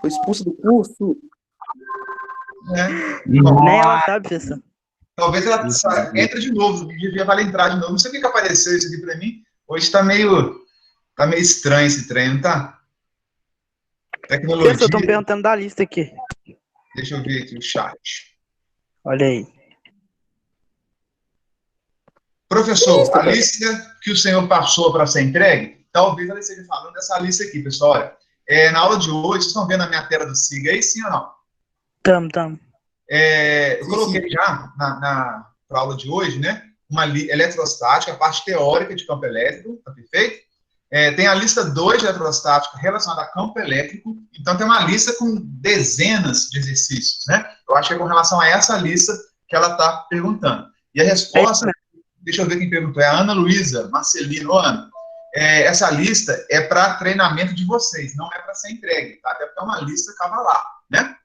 Foi expulso do curso. Bom, Nem ela sabe, professor. talvez ela entre de novo, devia valer entrar de novo. Não sei o que apareceu isso aqui para mim. Hoje tá meio estranho esse treino, tá? Tecnologia. Professor, estão perguntando da lista aqui. Deixa eu ver aqui o chat. Olha aí. Professor, a lista que o senhor passou para ser entregue, talvez ela esteja falando dessa lista aqui, pessoal. Olha, na aula de hoje, vocês estão vendo a minha tela do SIGA aí, sim ou não? Tamo. Eu coloquei já para a aula de hoje, né? Uma eletrostática, a parte teórica de campo elétrico, tá perfeito? Tem a lista 2 de eletrostática relacionada a campo elétrico, então tem uma lista com dezenas de exercícios, né? Eu acho que é com relação a essa lista que ela está perguntando. E a resposta, deixa eu ver quem perguntou, é a Ana Luísa Marcelino. Ana, essa lista é para treinamento de vocês, não é para ser entregue, tá? Até porque é uma lista cavalar, né?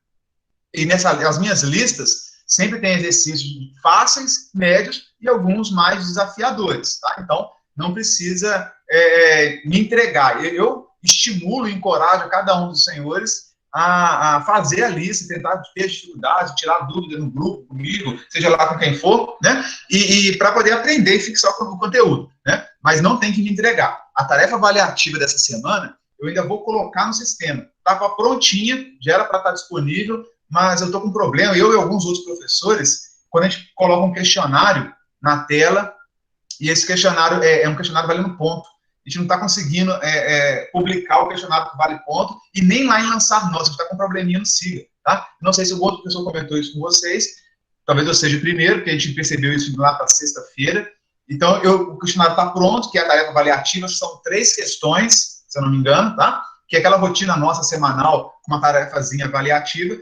E as minhas listas sempre tem exercícios fáceis, médios e alguns mais desafiadores, tá? Então, não precisa me entregar. Eu estimulo e encorajo cada um dos senhores a fazer a lista, tentar ter dificuldade, tirar dúvida no grupo, comigo, seja lá com quem for, né? E para poder aprender e fixar o conteúdo, né? Mas não tem que me entregar. A tarefa avaliativa dessa semana, eu ainda vou colocar no sistema. Estava prontinha, já era para estar disponível, mas eu estou com um problema. Eu e alguns outros professores, quando a gente coloca um questionário na tela, e esse questionário é um questionário valendo ponto. A gente não está conseguindo publicar o questionário que vale ponto e nem lá em lançar notas. A gente está com um probleminha no SIGA, tá? Não sei se o outro professor comentou isso com vocês. Talvez eu seja o primeiro, porque a gente percebeu isso lá para sexta-feira. Então, o questionário está pronto, que é a tarefa avaliativa. São 3 questões, se eu não me engano, tá? Que é aquela rotina nossa semanal, com uma tarefazinha avaliativa.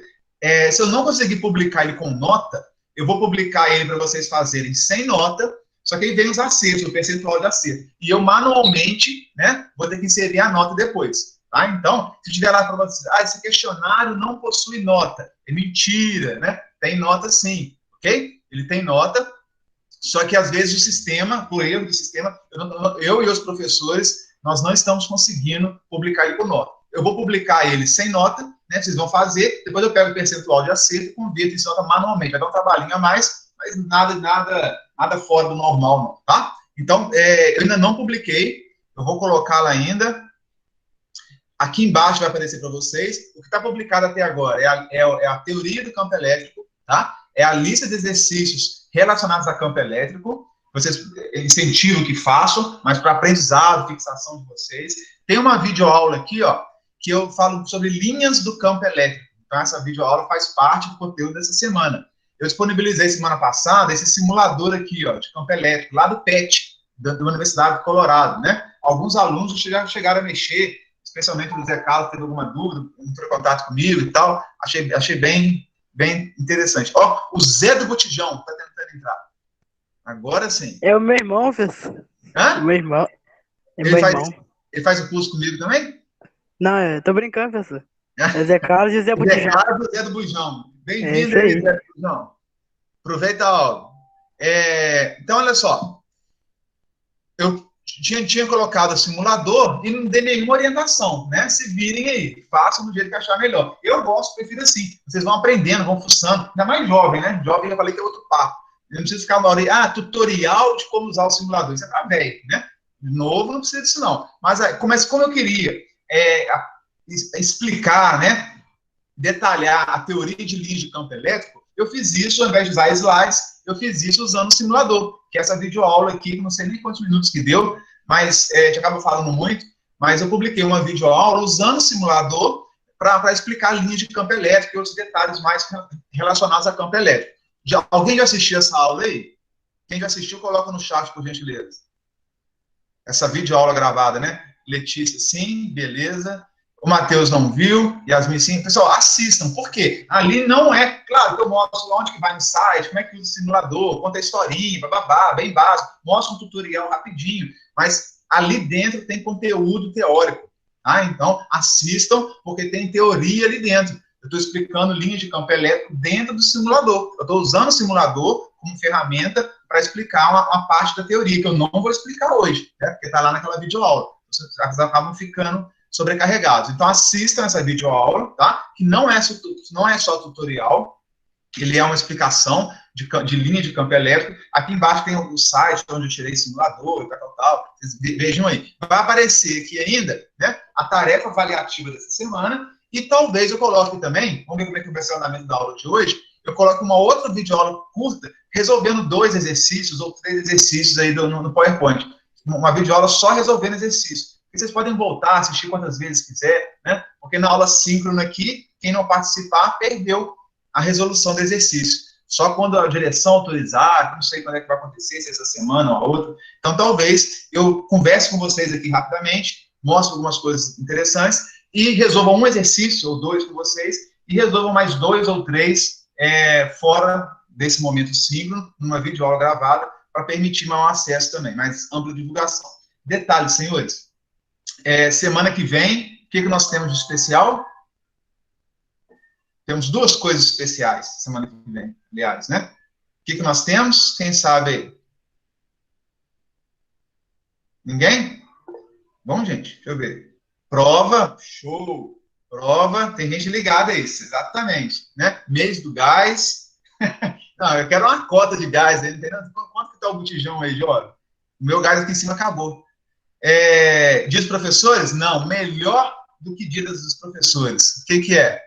Se eu não conseguir publicar ele com nota, eu vou publicar ele para vocês fazerem sem nota. Só que aí vem os acertos, o percentual de acerto. E eu, manualmente, né, vou ter que inserir a nota depois. Tá? Então, se tiver lá para vocês, esse questionário não possui nota. É mentira, né? Tem nota sim, ok? Ele tem nota, só que às vezes o sistema, por erro do sistema, eu e os professores, nós não estamos conseguindo publicar ele com nota. Eu vou publicar ele sem nota, né? Vocês vão fazer, depois eu pego o percentual de acerto e converto em nota manualmente. Vai dar um trabalhinho a mais, mas nada fora do normal, não, tá? Então, eu ainda não publiquei, eu vou colocá-la ainda. Aqui embaixo vai aparecer para vocês. O que está publicado até agora é a teoria do campo elétrico, tá? É a lista de exercícios relacionados a campo elétrico. Vocês incentivam que façam, mas para aprendizado, fixação de vocês. Tem uma videoaula aqui, ó, que eu falo sobre linhas do campo elétrico. Então, essa videoaula faz parte do conteúdo dessa semana. Eu disponibilizei semana passada esse simulador aqui, ó, de campo elétrico, lá do PET, da Universidade do Colorado, né? Alguns alunos já chegaram a mexer, especialmente o Zé Carlos teve alguma dúvida, entrou em contato comigo e tal. Achei bem interessante. Ó, o Zé do Botijão está tentando entrar. Agora sim. É o meu irmão, professor. Hã? O meu irmão. Ele faz o curso comigo também? Não, eu tô brincando, professor. É Zé Carlos e Zé Botijão. Zé Carlos e Zé do Bujão. Bem-vindo, Zé do Bujão. Aproveita a aula. Então, olha só. Eu tinha colocado o simulador e não dei nenhuma orientação, né? Se virem aí, façam do jeito que achar melhor. Eu prefiro assim. Vocês vão aprendendo, vão fuçando. Ainda mais jovem, né? Jovem, eu falei que é outro papo. Eu não preciso ficar na hora, tutorial de como usar o simulador. Isso é pra velho, né? De novo, não precisa disso, não. Mas como eu queria explicar, né? Detalhar a teoria de linhas de campo elétrico, eu fiz isso, ao invés de usar slides, eu fiz isso usando o simulador, que é essa videoaula aqui, não sei nem quantos minutos que deu, mas a gente acaba falando muito, mas eu publiquei uma videoaula usando o simulador para explicar linhas de campo elétrico e outros detalhes mais relacionados a campo elétrico. Alguém já assistiu essa aula aí? Quem já assistiu, coloca no chat, por gentileza. Essa videoaula gravada, né? Letícia, sim, beleza. O Matheus não viu, Yasmin sim. Pessoal, assistam. Por quê? Ali não é... Claro que eu mostro onde que vai no site, como é que usa o simulador, conta a historinha, bababá, bem básico. Mostro um tutorial rapidinho. Mas ali dentro tem conteúdo teórico. Tá? Então, assistam, porque tem teoria ali dentro. Eu estou explicando linhas de campo elétrico dentro do simulador. Eu estou usando o simulador como ferramenta para explicar uma parte da teoria, que eu não vou explicar hoje, né? Porque está lá naquela videoaula. Vocês acabam ficando sobrecarregados. Então, assistam essa videoaula, tá? Que não é só tutorial, ele é uma explicação de linha de campo elétrico. Aqui embaixo tem o site onde eu tirei simulador e tal. Vocês vejam aí. Vai aparecer aqui ainda, né, a tarefa avaliativa dessa semana, e talvez eu coloque também, vamos ver como é que vai ser o andamento da aula de hoje, eu coloco uma outra videoaula curta, resolvendo 2 exercícios ou 3 exercícios aí no PowerPoint. Uma videoaula só resolvendo exercícios. E vocês podem voltar, assistir quantas vezes quiser, né? Porque na aula síncrona aqui, quem não participar perdeu a resolução do exercício. Só quando a direção autorizar, não sei quando é que vai acontecer, se essa semana ou a outra. Então, talvez eu converse com vocês aqui rapidamente, mostre algumas coisas interessantes e resolva um exercício ou 2 com vocês e resolva mais 2 ou 3 fora desse momento síncrono, numa videoaula gravada, para permitir maior acesso também, mais ampla divulgação. Detalhe, senhores, semana que vem, o que nós temos de especial? Temos 2 coisas especiais semana que vem, aliás, né? O que nós temos? Quem sabe aí? Ninguém? Bom, gente, deixa eu ver. Prova, show. Prova, tem gente ligada a isso, exatamente, né? Mês do gás. Não, eu quero uma cota de gás aí, não tem nada. Quanto que tá o botijão aí, Jovem? O meu gás aqui em cima acabou. Dia dos professores? Não, melhor do que dia dos professores. O que é?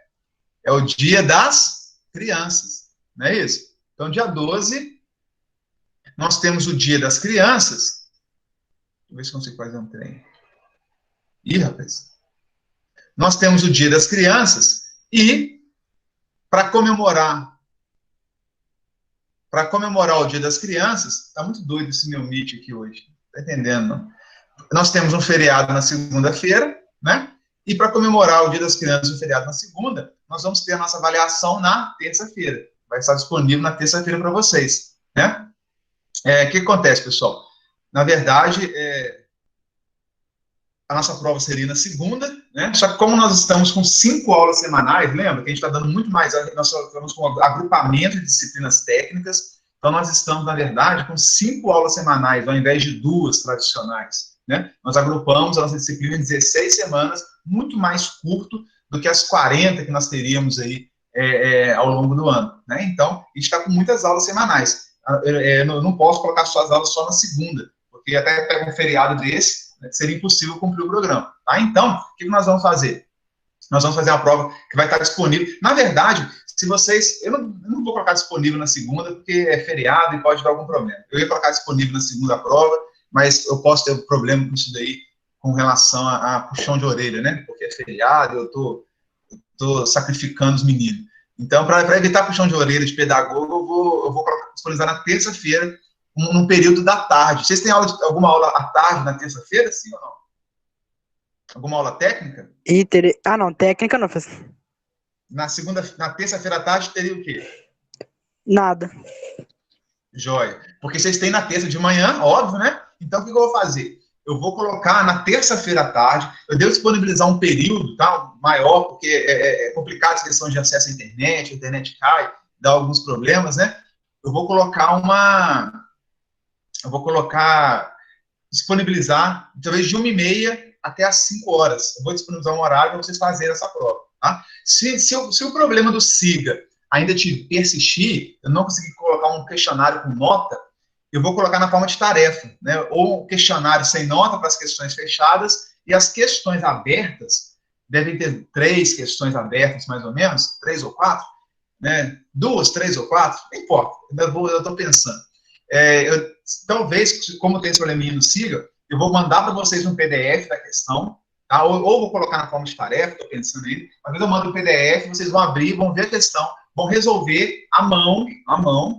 É o dia das crianças, não é isso? Então, dia 12, nós temos o dia das crianças. Deixa eu ver se eu consigo fazer um trem. Ih, rapaz. Nós temos o dia das crianças e, para comemorar o dia das crianças, tá muito doido esse meu Meet aqui hoje. Tá entendendo, não? Nós temos um feriado na segunda-feira, né? E para comemorar o dia das crianças, o feriado na segunda, nós vamos ter a nossa avaliação na terça-feira. Vai estar disponível na terça-feira para vocês, né? O que acontece, pessoal? Na verdade, a nossa prova seria na segunda, né? Só que como nós estamos com 5 aulas semanais, lembra que a gente está dando muito mais, nós estamos com agrupamento de disciplinas técnicas, então nós estamos, na verdade, com 5 aulas semanais, ao invés de 2 tradicionais, né? Nós agrupamos a nossa disciplina em 16 semanas, muito mais curto do que as 40 que nós teríamos aí ao longo do ano, né? Então, a gente está com muitas aulas semanais. Eu não posso colocar suas aulas só na segunda, porque até pega um feriado desse, seria impossível cumprir o programa. Tá? Então, o que nós vamos fazer? Nós vamos fazer uma prova que vai estar disponível. Na verdade, se vocês... Eu não vou colocar disponível na segunda, porque é feriado e pode dar algum problema. Eu ia colocar disponível na segunda prova, mas eu posso ter um problema com isso daí, com relação a puxão de orelha, né? Porque é feriado, eu estou sacrificando os meninos. Então, para evitar puxão de orelha de pedagogo, eu vou disponibilizar na terça-feira, num período da tarde. Vocês têm alguma aula à tarde na terça-feira, sim ou não? Alguma aula técnica? Não, técnica não, professor. Na terça-feira à tarde teria o quê? Nada. Joia. Porque vocês têm na terça de manhã, óbvio, né? Então, o que eu vou fazer? Eu vou colocar na terça-feira à tarde, eu devo disponibilizar um período, tá, maior, porque é complicado essa questão de acesso à internet, a internet cai, dá alguns problemas, né? Eu vou disponibilizar, talvez de 1h30 até às 5 horas. Eu vou disponibilizar um horário para vocês fazerem essa prova. Tá? Se o problema do SIGA ainda te persistir, eu não conseguir colocar um questionário com nota, eu vou colocar na forma de tarefa, né? Ou um questionário sem nota para as questões fechadas, e as questões abertas, devem ter 3 questões abertas, mais ou menos, 3 ou 4, né? 2, 3 ou 4, não importa, eu estou pensando. Talvez, como tem esse probleminha no SIGA, eu vou mandar para vocês um PDF da questão, tá? ou vou colocar na forma de tarefa, estou pensando nele, mas eu mando o PDF, vocês vão abrir, vão ver a questão, vão resolver à mão,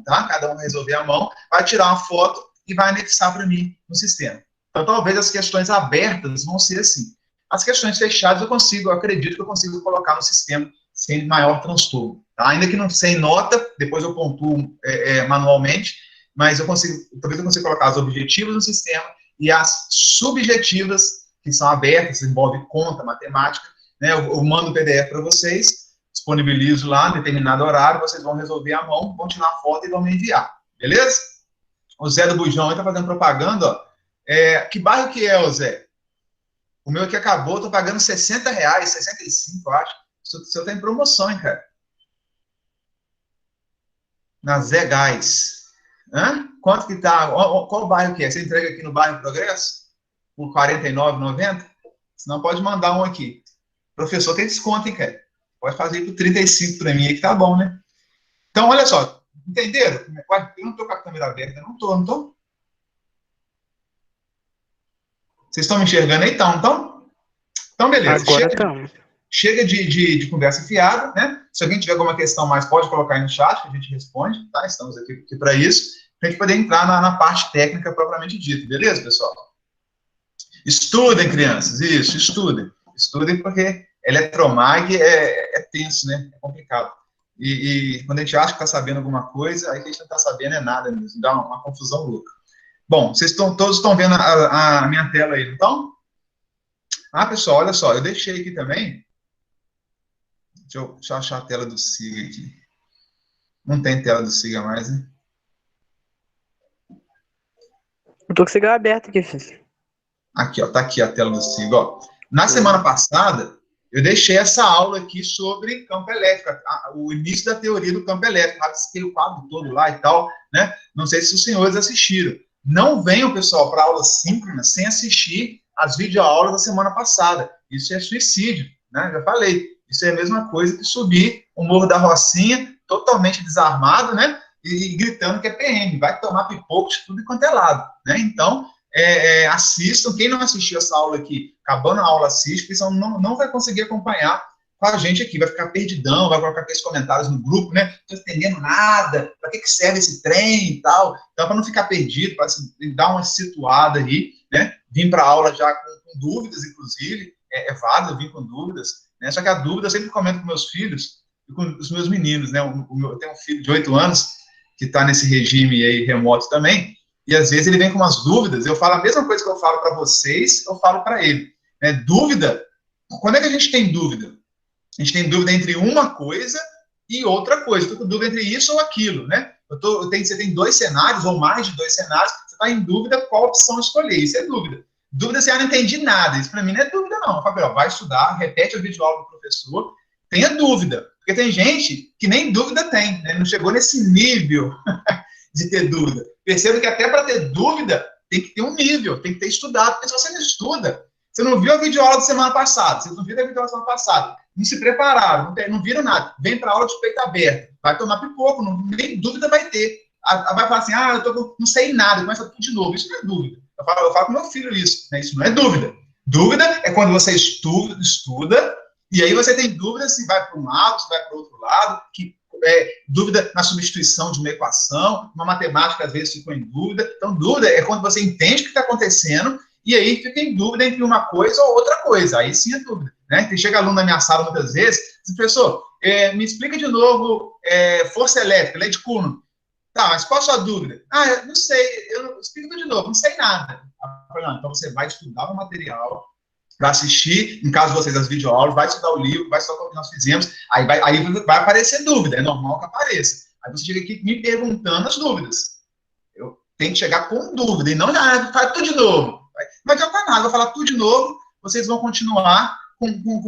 tá? Cada um vai resolver à mão, vai tirar uma foto e vai anexar para mim no sistema. Então, talvez as questões abertas vão ser assim. As questões fechadas eu acredito que eu consigo colocar no sistema sem maior transtorno. Tá? Ainda que não sem nota, depois eu pontuo manualmente, mas talvez eu consiga colocar as objetivas no sistema e as subjetivas, que são abertas, envolve conta, matemática, né? Eu mando o PDF para vocês, disponibilizo lá, em determinado horário, vocês vão resolver à mão, vão tirar a foto e vão me enviar, beleza? O Zé do Bujão está fazendo propaganda, ó. Que bairro que é, o Zé? O meu aqui acabou, eu tô pagando R$ 60, 65, eu acho. O seu tá em promoção, hein, cara? Na Zé Gás. Hã? Quanto que tá? Qual bairro que é? Você entrega aqui no bairro Progresso? Por R$ 49,90? Senão pode mandar um aqui. Professor tem desconto, hein, cara? Pode fazer por 35 para mim aí que tá bom, né? Então, olha só. Entenderam? Eu não tô com a câmera aberta, não tô. Vocês estão me enxergando aí? Então, beleza. Agora estamos. Chega de conversa fiada, né? Se alguém tiver alguma questão mais, pode colocar aí no chat que a gente responde, tá? Estamos aqui para isso, para a gente poder entrar na parte técnica propriamente dita, beleza, pessoal? Estudem, crianças, isso, estudem. Estudem porque eletromag é tenso, né? É complicado. E quando a gente acha que está sabendo alguma coisa, aí que a gente não está sabendo é nada mesmo, dá uma confusão louca. Bom, todos estão vendo a minha tela aí, então? Pessoal, olha só, eu deixei aqui também. Deixa eu achar a tela do SIGA aqui. Não tem tela do SIGA mais, né? Eu tô com o cigarro aberto aqui, filho. Aqui, ó, tá aqui a tela do SIGA, ó. Na semana passada, eu deixei essa aula aqui sobre campo elétrico, o início da teoria do campo elétrico, rabisquei o quadro todo lá e tal, né? Não sei se os senhores assistiram. Não venham, pessoal, para aula síncrona sem assistir as videoaulas da semana passada. Isso é suicídio, né? Já falei. Isso é a mesma coisa que subir o Morro da Rocinha, totalmente desarmado, né? E gritando que é PM, vai tomar pipoco de tudo quanto é lado, né? Então, assistam. Quem não assistiu essa aula aqui, acabando a aula, assiste, porque senão não vai conseguir acompanhar com a gente aqui, vai ficar perdidão, vai colocar aqueles comentários no grupo, né? Não estou entendendo nada, para que serve esse trem e tal. Então, para não ficar perdido, para dar uma situada aí, né? Vim para a aula já com dúvidas, inclusive, é válido vir com dúvidas, né? Só que a dúvida eu sempre comento com meus filhos e com os meus meninos, né? Eu tenho um filho de 8 anos que está nesse regime aí remoto também, e às vezes ele vem com umas dúvidas, eu falo a mesma coisa que eu falo para vocês, eu falo para ele. Né? Dúvida, quando é que a gente tem dúvida? A gente tem dúvida entre uma coisa e outra coisa. Estou com dúvida entre isso ou aquilo, né? Você tem 2 cenários, ou mais de 2 cenários, você está em dúvida qual opção escolher. Isso é dúvida. Dúvida se eu não entendi nada. Isso para mim não é dúvida, não. Fabio, vai estudar, repete o videoaula do professor, tenha dúvida. Porque tem gente que nem dúvida tem, né? Não chegou nesse nível de ter dúvida. Perceba que até para ter dúvida tem que ter um nível, tem que ter estudado. Porque se você não estuda, você não viu a videoaula da semana passada, vocês não viram a videoaula da semana passada, não se prepararam, não viram nada, vem para a aula de peito aberto, vai tomar pipoco, nem dúvida vai ter. Vai falar assim, não sei nada, começa tudo de novo. Isso não é dúvida. Eu falo com meu filho isso, né? Isso não é dúvida. Dúvida é quando você estuda, e aí você tem dúvida se vai para um lado, se vai para o outro lado, dúvida na substituição de uma equação, uma matemática às vezes ficou em dúvida. Então, dúvida é quando você entende o que está acontecendo e aí fica em dúvida entre uma coisa ou outra coisa. Aí sim é dúvida. Né? Chega aluno na minha sala muitas vezes, diz, professor, me explica de novo força elétrica, lei de Coulomb. Tá, mas qual a sua dúvida? Eu não sei, explica de novo, não sei nada. Eu falei, não, então você vai estudar o material, para assistir, em caso de vocês, as videoaulas, vai estudar o livro, vai estudar o que nós fizemos, aí vai aparecer dúvida, é normal que apareça. Aí você chega aqui me perguntando as dúvidas. Eu tenho que chegar com dúvida, e não já faz tudo de novo. Não adianta nada, vou falar tudo de novo, vocês vão continuar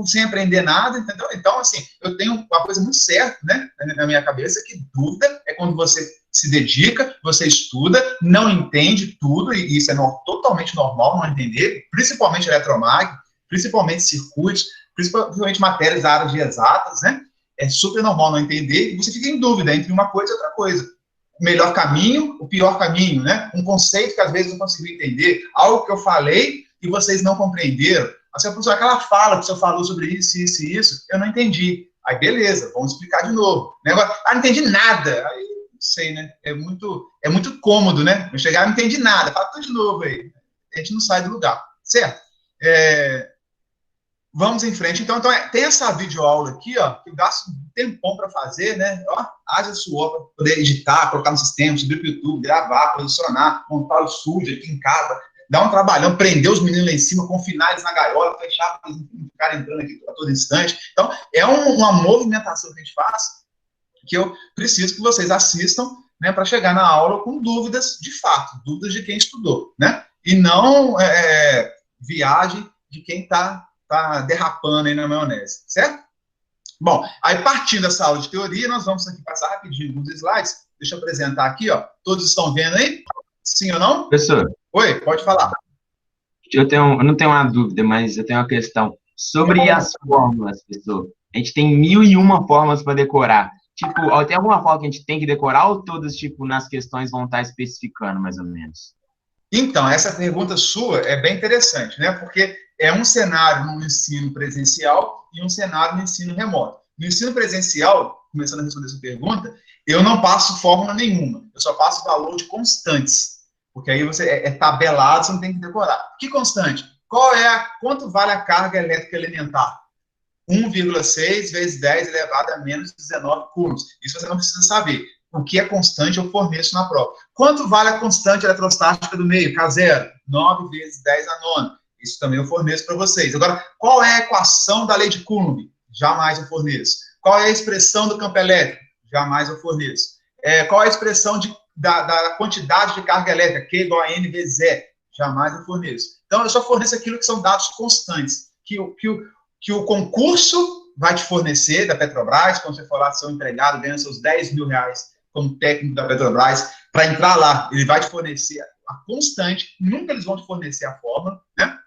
sem aprender nada, entendeu? Então, assim, eu tenho uma coisa muito certa, né, na minha cabeça, que dúvida é quando você se dedica, você estuda, não entende tudo, e isso é totalmente normal não entender, principalmente eletromag, principalmente circuitos, principalmente matérias da área de exatas, né? É super normal não entender, e você fica em dúvida entre uma coisa e outra coisa. O melhor caminho, o pior caminho, né? Um conceito que às vezes eu não consigo entender, algo que eu falei e vocês não compreenderam. Assim, professor, aquela fala que o senhor falou sobre isso, isso e isso, eu não entendi. Aí, beleza, vamos explicar de novo. Agora, não entendi nada. Aí, não sei, né? É muito cômodo, né? Eu chegar, não entendi nada. Fala tudo de novo aí. A gente não sai do lugar, certo? Vamos em frente. Então tem essa videoaula aqui, ó, que eu gasto um tempão para fazer, né? Ó, haja suor para poder editar, colocar no sistema, subir para o YouTube, gravar, posicionar, montar o estúdio aqui em casa, dar um trabalhão, prender os meninos lá em cima, confinar eles na gaiola, fechar para eles não ficarem entrando aqui a todo instante. Então, é uma movimentação que a gente faz, que eu preciso que vocês assistam, né, para chegar na aula com dúvidas de fato, dúvidas de quem estudou, né? E não viagem de quem está derrapando aí na maionese, certo? Bom, aí partindo dessa aula de teoria, nós vamos aqui passar rapidinho alguns slides. Deixa eu apresentar aqui, ó. Todos estão vendo aí? Sim ou não? Professor, Oi, pode falar. eu não tenho uma dúvida, mas eu tenho uma questão. Sobre as fórmulas, professor. A gente tem 1001 fórmulas para decorar. Tipo, tem alguma fórmula que a gente tem que decorar ou todas, tipo, nas questões vão estar especificando, mais ou menos? Então, essa pergunta sua é bem interessante, né? Porque é um cenário no ensino presencial e um cenário no ensino remoto. No ensino presencial, começando a responder essa pergunta, eu não passo fórmula nenhuma, eu só passo valor de constantes, porque aí você é tabelado, você não tem que decorar. Que constante? Quanto vale a carga elétrica elementar? 1,6 vezes 10 elevado a menos 19 coulombs. Isso você não precisa saber. O que é constante eu forneço na prova. Quanto vale a constante eletrostática do meio? K0. 9 vezes 10 a nona. Isso também eu forneço para vocês. Agora, qual é a equação da lei de Coulomb? Jamais eu forneço. Qual é a expressão do campo elétrico? Jamais eu forneço. Qual é a expressão da quantidade de carga elétrica? Q igual a N vezes E? Jamais eu forneço. Então, eu só forneço aquilo que são dados constantes, que o concurso vai te fornecer, da Petrobras, quando você for lá ser um empregado, ganhando seus 10 mil reais como técnico da Petrobras, para entrar lá, ele vai te fornecer a constante, nunca eles vão te fornecer a fórmula, né?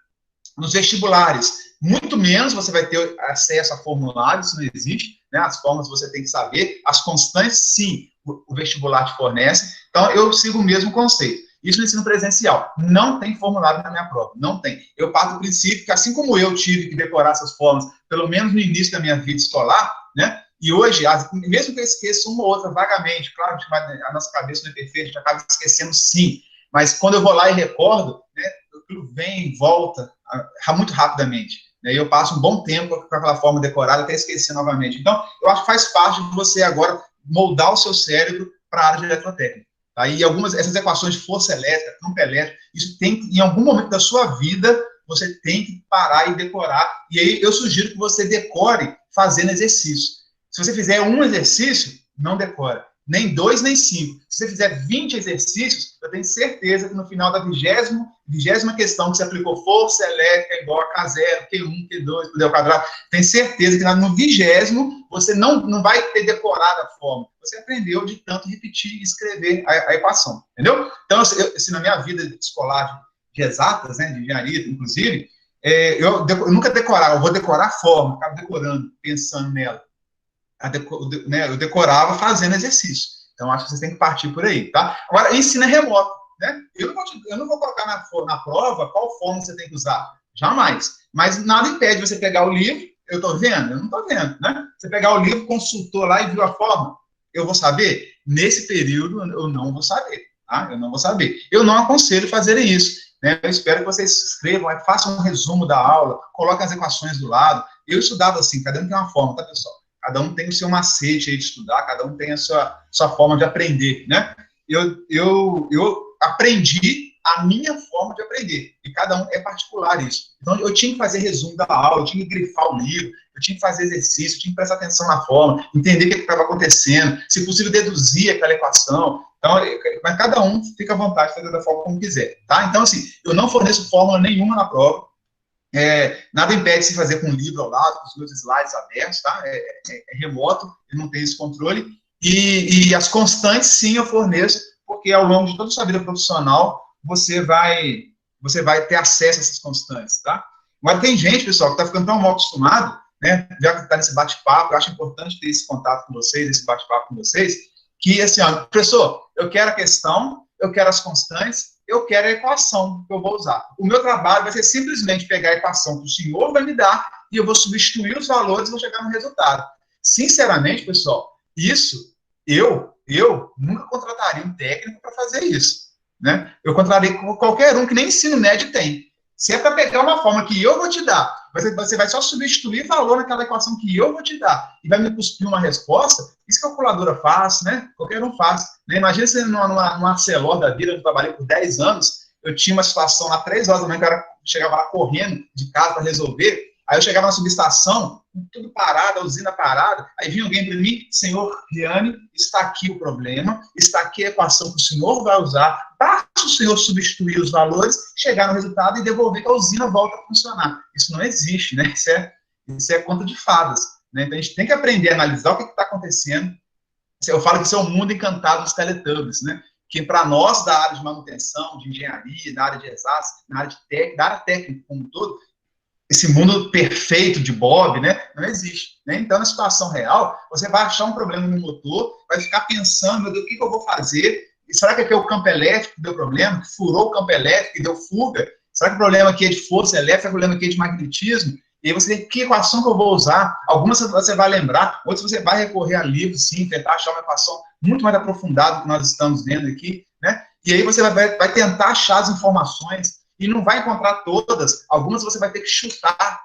Nos vestibulares, muito menos você vai ter acesso a formulários, isso não existe, né? As fórmulas você tem que saber, as constantes, sim, o vestibular te fornece, então eu sigo o mesmo conceito. Isso no ensino presencial. Não tem formulário na minha prova. Não tem. Eu parto do princípio que, assim como eu tive que decorar essas fórmulas, pelo menos no início da minha vida escolar, né? E hoje, mesmo que eu esqueça uma ou outra vagamente, claro que a nossa cabeça não é perfeita, a gente acaba esquecendo sim. Mas quando eu vou lá e recordo, né, aquilo vem e volta muito rapidamente. Né, e eu passo um bom tempo com aquela forma decorada até esquecer novamente. Então, eu acho que faz parte de você agora moldar o seu cérebro para a área de eletrotécnica. Aí essas equações de força elétrica, campo elétrico, isso tem que, em algum momento da sua vida, você tem que parar e decorar. E aí eu sugiro que você decore fazendo exercício. Se você fizer um exercício, não decora. Nem 2, nem 5. Se você fizer 20 exercícios, eu tenho certeza que no final da 20ª questão que você aplicou força elétrica igual a K0, Q1, Q2, Q ao quadrado, tenho certeza que no 20º você não vai ter decorado a fórmula. Você aprendeu de tanto repetir e escrever a equação, entendeu? Então, assim, na minha vida escolar de exatas, né, de engenharia, inclusive, eu nunca decorava, eu vou decorar a fórmula, acabo decorando, pensando nela. Eu decorava fazendo exercício. Então, acho que vocês têm que partir por aí, tá? Agora, ensino é remoto, né? Eu não vou colocar na prova qual fórmula você tem que usar. Jamais. Mas nada impede você pegar o livro, eu estou vendo? Eu não estou vendo, né? Você pegar o livro, consultou lá e viu a fórmula, eu vou saber? Nesse período, eu não vou saber, tá? Eu não vou saber. Eu não aconselho fazerem isso, né? Eu espero que vocês escrevam, façam um resumo da aula, coloquem as equações do lado. Eu estudava assim, cada um tem uma forma, tá, pessoal? Cada um tem o seu macete aí de estudar, cada um tem a sua forma de aprender, né? Eu aprendi a minha forma de aprender, e cada um é particular isso. Então, eu tinha que fazer resumo da aula, eu tinha que grifar o livro, eu tinha que fazer exercício, eu tinha que prestar atenção na forma, entender o que estava acontecendo, se possível, deduzir aquela equação. Então, mas cada um fica à vontade de fazer da forma como quiser, tá? Então, assim, eu não forneço fórmula nenhuma na prova, nada impede de se fazer com o livro ao lado, com os meus slides abertos, tá? É remoto, eu não tenho esse controle. E as constantes, sim, eu forneço, porque ao longo de toda a sua vida profissional, você vai ter acesso a essas constantes, tá? Agora, tem gente, pessoal, que está ficando tão mal acostumado, né? Já que está nesse bate-papo, eu acho importante ter esse contato com vocês, esse bate-papo com vocês, que, assim, ó, professor, eu quero a questão, eu quero as constantes, eu quero a equação que eu vou usar. O meu trabalho vai ser simplesmente pegar a equação que o senhor vai me dar e eu vou substituir os valores e vou chegar no resultado. Sinceramente, pessoal, isso, eu nunca contrataria um técnico para fazer isso, né? Eu contrataria qualquer um que nem ensino médio tem. Se é para pegar uma forma que eu vou te dar, você vai só substituir valor naquela equação que eu vou te dar e vai me cuspir uma resposta, isso que a calculadora faz, né? Qualquer um faz. Né? Imagina você numa Arcelor da vida, eu trabalhei por 10 anos, eu tinha uma situação lá, 3 horas da manhã, que o cara chegava lá correndo de casa para resolver, Aí eu chegava na subestação, tudo parado, a usina parada, aí vinha alguém para mim, senhor Riane, está aqui o problema, está aqui a equação que o senhor vai usar, basta o senhor substituir os valores, chegar no resultado e devolver que a usina volta a funcionar. Isso não existe, né? Isso é conta de fadas, né? Então a gente tem que aprender a analisar o que está acontecendo. Eu falo que isso é o mundo encantado dos Teletubbies, né? Que para nós da área de manutenção, de engenharia, da área de exatas, da área técnica como um todo, esse mundo perfeito de Bob, né, não existe. Né? Então, na situação real, você vai achar um problema no motor, vai ficar pensando, meu Deus, o que eu vou fazer? E será que aqui é o campo elétrico que deu problema, que furou o campo elétrico, que deu fuga? Será que o problema aqui é de força elétrica, o problema aqui é de magnetismo? E aí você tem que equação que eu vou usar? Algumas você vai lembrar, outras você vai recorrer a livros, sim, tentar achar uma equação muito mais aprofundada do que nós estamos vendo aqui, né? E aí você vai tentar achar as informações e não vai encontrar todas. Algumas você vai ter que chutar,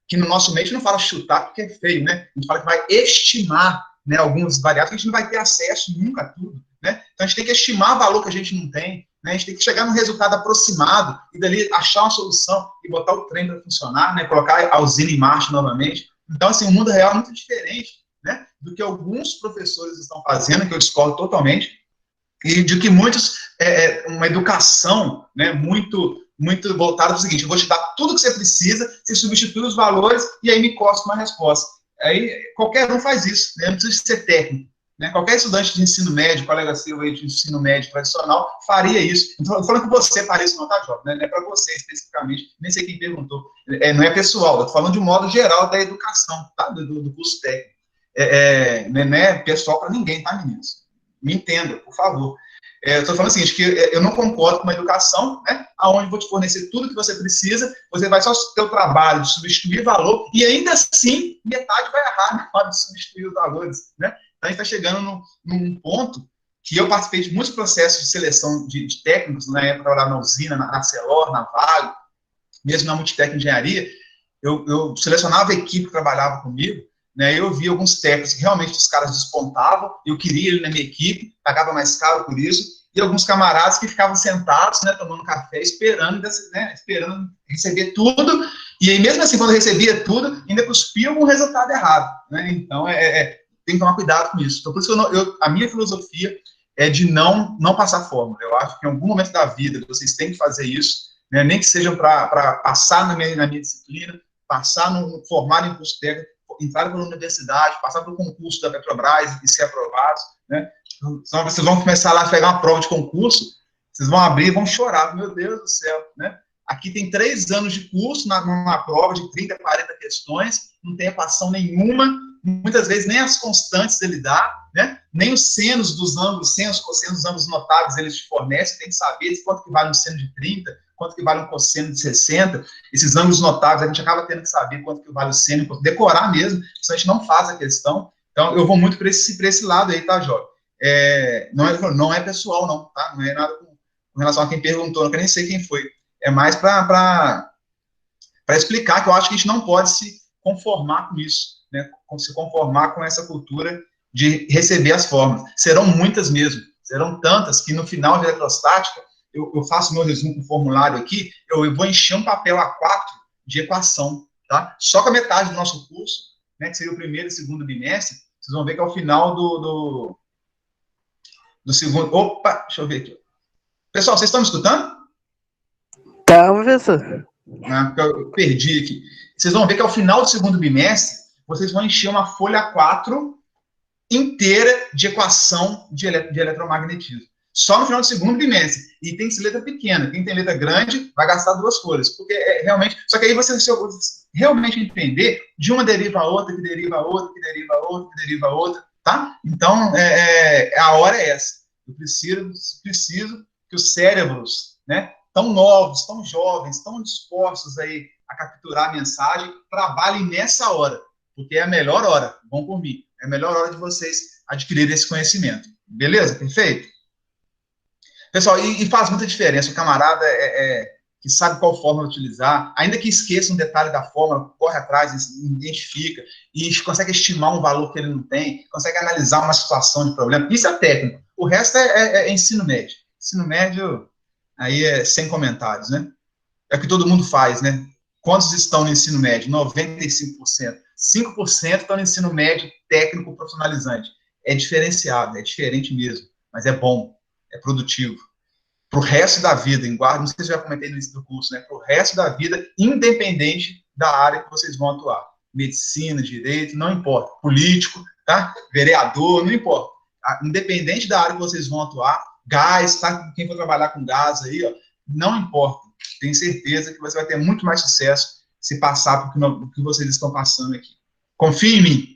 que no nosso meio a gente não fala chutar porque é feio, né? A gente fala que vai estimar, né, alguns variáveis que a gente não vai ter acesso nunca a tudo, né? Então a gente tem que estimar valor que a gente não tem, né? A gente tem que chegar num resultado aproximado e dali achar uma solução e botar o trem para funcionar, né? Colocar a usina em marcha novamente. Então, assim, o mundo real é muito diferente, né, do que alguns professores estão fazendo, que eu discordo totalmente, e de que muitos, uma educação, né, muito voltada para o seguinte: eu vou te dar tudo que você precisa, você substitui os valores e aí me costa uma resposta. Aí qualquer um faz isso, né? Não precisa ser técnico. Né? Qualquer estudante de ensino médio, colega seu aí de ensino médio tradicional, faria isso. Não estou falando que você faria isso, não, tá, Jovem? Né? Não é para você especificamente, nem sei quem perguntou. Não é pessoal, eu estou falando de um modo geral da educação, tá? do curso técnico. Não é pessoal para ninguém, tá, meninos? Me entenda, por favor. Eu estou falando o seguinte, que eu não concordo com uma educação, né, onde eu vou te fornecer tudo que você precisa, você vai só ter o trabalho de substituir valor, e ainda assim, metade vai errar na hora de substituir os valores, né? Então, a gente está chegando num ponto que eu participei de muitos processos de seleção de técnicos, na época, lá na usina, na Celor, na Vale, mesmo na Multitec Engenharia, eu selecionava a equipe que trabalhava comigo, né, eu vi alguns técnicos que realmente os caras despontavam, eu queria ele na minha equipe, pagava mais caro por isso, e alguns camaradas que ficavam sentados, né, tomando café, esperando receber tudo, e aí mesmo assim, quando recebia tudo, ainda cuspia algum resultado errado, né? Então, tem que tomar cuidado com isso. Então, por isso que a minha filosofia é de não passar fórmula. Eu acho que em algum momento da vida vocês têm que fazer isso, né, nem que seja para passar na minha disciplina, passar no formar em curso técnico, entrar pela universidade, passar pelo concurso da Petrobras e ser aprovados, né? Então, vocês vão começar lá a pegar uma prova de concurso, vocês vão abrir e vão chorar, meu Deus do céu, né? Aqui tem 3 anos de curso, numa prova de 30, 40 questões, não tem equação nenhuma, muitas vezes nem as constantes ele dá, né? Nem os senos dos ângulos, senos, cossenos dos ângulos notáveis eles te fornecem, tem que saber quanto que vale um seno de 30, quanto que vale um cosseno de 60, esses ângulos notáveis, a gente acaba tendo que saber quanto que vale o seno, decorar mesmo, senão a gente não faz a questão. Então, eu vou muito para esse lado aí, tá, Jovem? Não é pessoal, não, tá? Não é nada com relação a quem perguntou, eu nem sei quem foi. É mais para explicar que eu acho que a gente não pode se conformar com isso, né? Se conformar com essa cultura de receber as formas. Serão muitas mesmo, serão tantas que no final de eletrostática, eu faço meu resumo com o formulário aqui, eu vou encher um papel A4 de equação, tá? Só com a metade do nosso curso, né, que seria o primeiro e segundo bimestre, vocês vão ver que ao final do segundo... Opa, deixa eu ver aqui. Pessoal, vocês estão me escutando? Tá, professor. Eu perdi aqui. Vocês vão ver que ao final do segundo bimestre, vocês vão encher uma folha A4 inteira de equação de eletromagnetismo. Só no final do segundo bimestre. E tem que ser letra pequena. Quem tem letra grande vai gastar 2 cores. Porque realmente... Só que aí você realmente entender, de uma deriva a outra, que deriva a outra, que deriva a outra, que deriva a outra, tá? Então, a hora é essa. Eu preciso que os cérebros, né, tão novos, tão jovens, tão dispostos aí a capturar a mensagem, trabalhem nessa hora. Porque é a melhor hora, vão por mim, é a melhor hora de vocês adquirirem esse conhecimento. Beleza? Perfeito? Pessoal, e faz muita diferença. O camarada que sabe qual fórmula utilizar, ainda que esqueça um detalhe da fórmula, corre atrás, identifica, e consegue estimar um valor que ele não tem, consegue analisar uma situação de problema. Isso é técnico. O resto é ensino médio. Ensino médio, aí é sem comentários, né? É o que todo mundo faz, né? Quantos estão no ensino médio? 95%. 5% estão no ensino médio técnico profissionalizante. É diferenciado, é diferente mesmo, mas é bom, é produtivo. Para o resto da vida, em guarda, não sei se eu já comentei no início do curso, né? Para o resto da vida, independente da área que vocês vão atuar. Medicina, direito, não importa. Político, tá? Vereador, não importa. Independente da área que vocês vão atuar, gás, tá? Quem for trabalhar com gás aí, ó, não importa. Tenho certeza que você vai ter muito mais sucesso se passar por que vocês estão passando aqui. Confie em mim.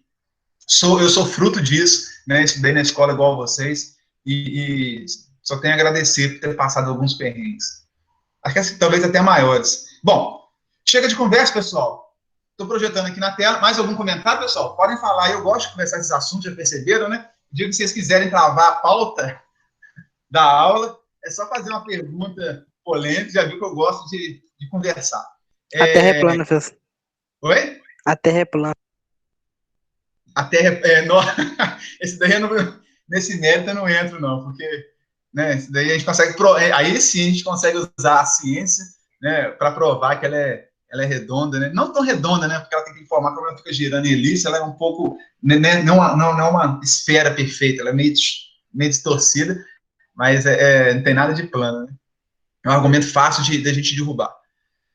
Eu sou fruto disso, né? Estudei na escola igual a vocês e só tenho a agradecer por ter passado alguns perrengues. Acho que assim, talvez até maiores. Bom, chega de conversa, pessoal. Estou projetando aqui na tela. Mais algum comentário, pessoal? Podem falar. Eu gosto de conversar esses assuntos, já perceberam, né? Digo que se vocês quiserem travar a pauta da aula, é só fazer uma pergunta polêmica. Já viu que eu gosto de conversar. A Terra é plana, professor. Oi? A Terra é plana. A Terra esse daí nesse mérito eu não entro, não, porque, né, esse daí a gente consegue, aí sim a gente consegue usar a ciência, né, para provar que ela é redonda, né, não tão redonda, né, porque ela tem que informar como ela fica girando em elipse, ela é um pouco, né, não é uma esfera perfeita, ela é meio distorcida, mas não tem nada de plano, né, é um argumento fácil da gente derrubar.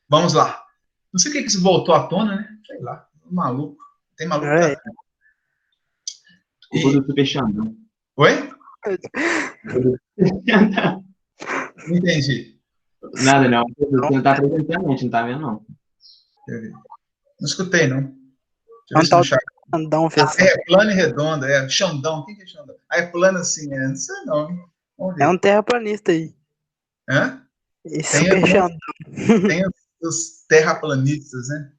Vamos lá. Não sei o que isso voltou à tona, né, sei lá, maluco, tem maluco pra... Culpa do Super Xandão. Oi? Não entendi. Nada, não. Você não tá apresentando, a gente não tá vendo, não. Não escutei, não. Deixa eu ver se Xandão, é plana e redonda, é Xandão. Quem que é Xandão? É plano assim, não sei não. É um terraplanista aí. Hã? Esse Super Xandão. Tem os terraplanistas, né?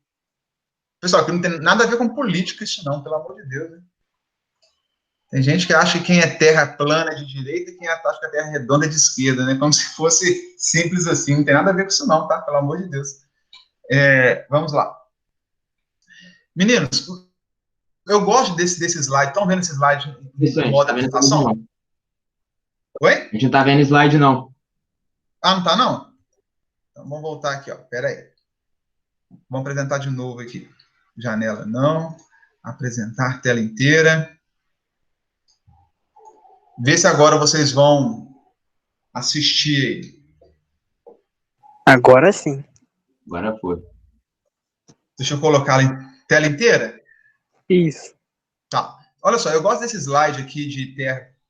Pessoal, que não tem nada a ver com política isso não, pelo amor de Deus, né? Tem gente que acha que quem é terra plana é de direita e quem acha que a terra é redonda é de esquerda, né? Como se fosse simples assim. Não tem nada a ver com isso não, tá? Pelo amor de Deus. Vamos lá. Meninos, eu gosto desse slide. Estão vendo esse slide em modo apresentação? Oi? A gente não tá vendo slide, não. Ah, não tá, não? Então, vamos voltar aqui, ó. Pera aí. Vamos apresentar de novo aqui. Janela, não. Apresentar tela inteira. Vê se agora vocês vão assistir. Agora sim. Agora foi. Deixa eu colocar em tela inteira. Isso. Tá. Olha só, eu gosto desse slide aqui de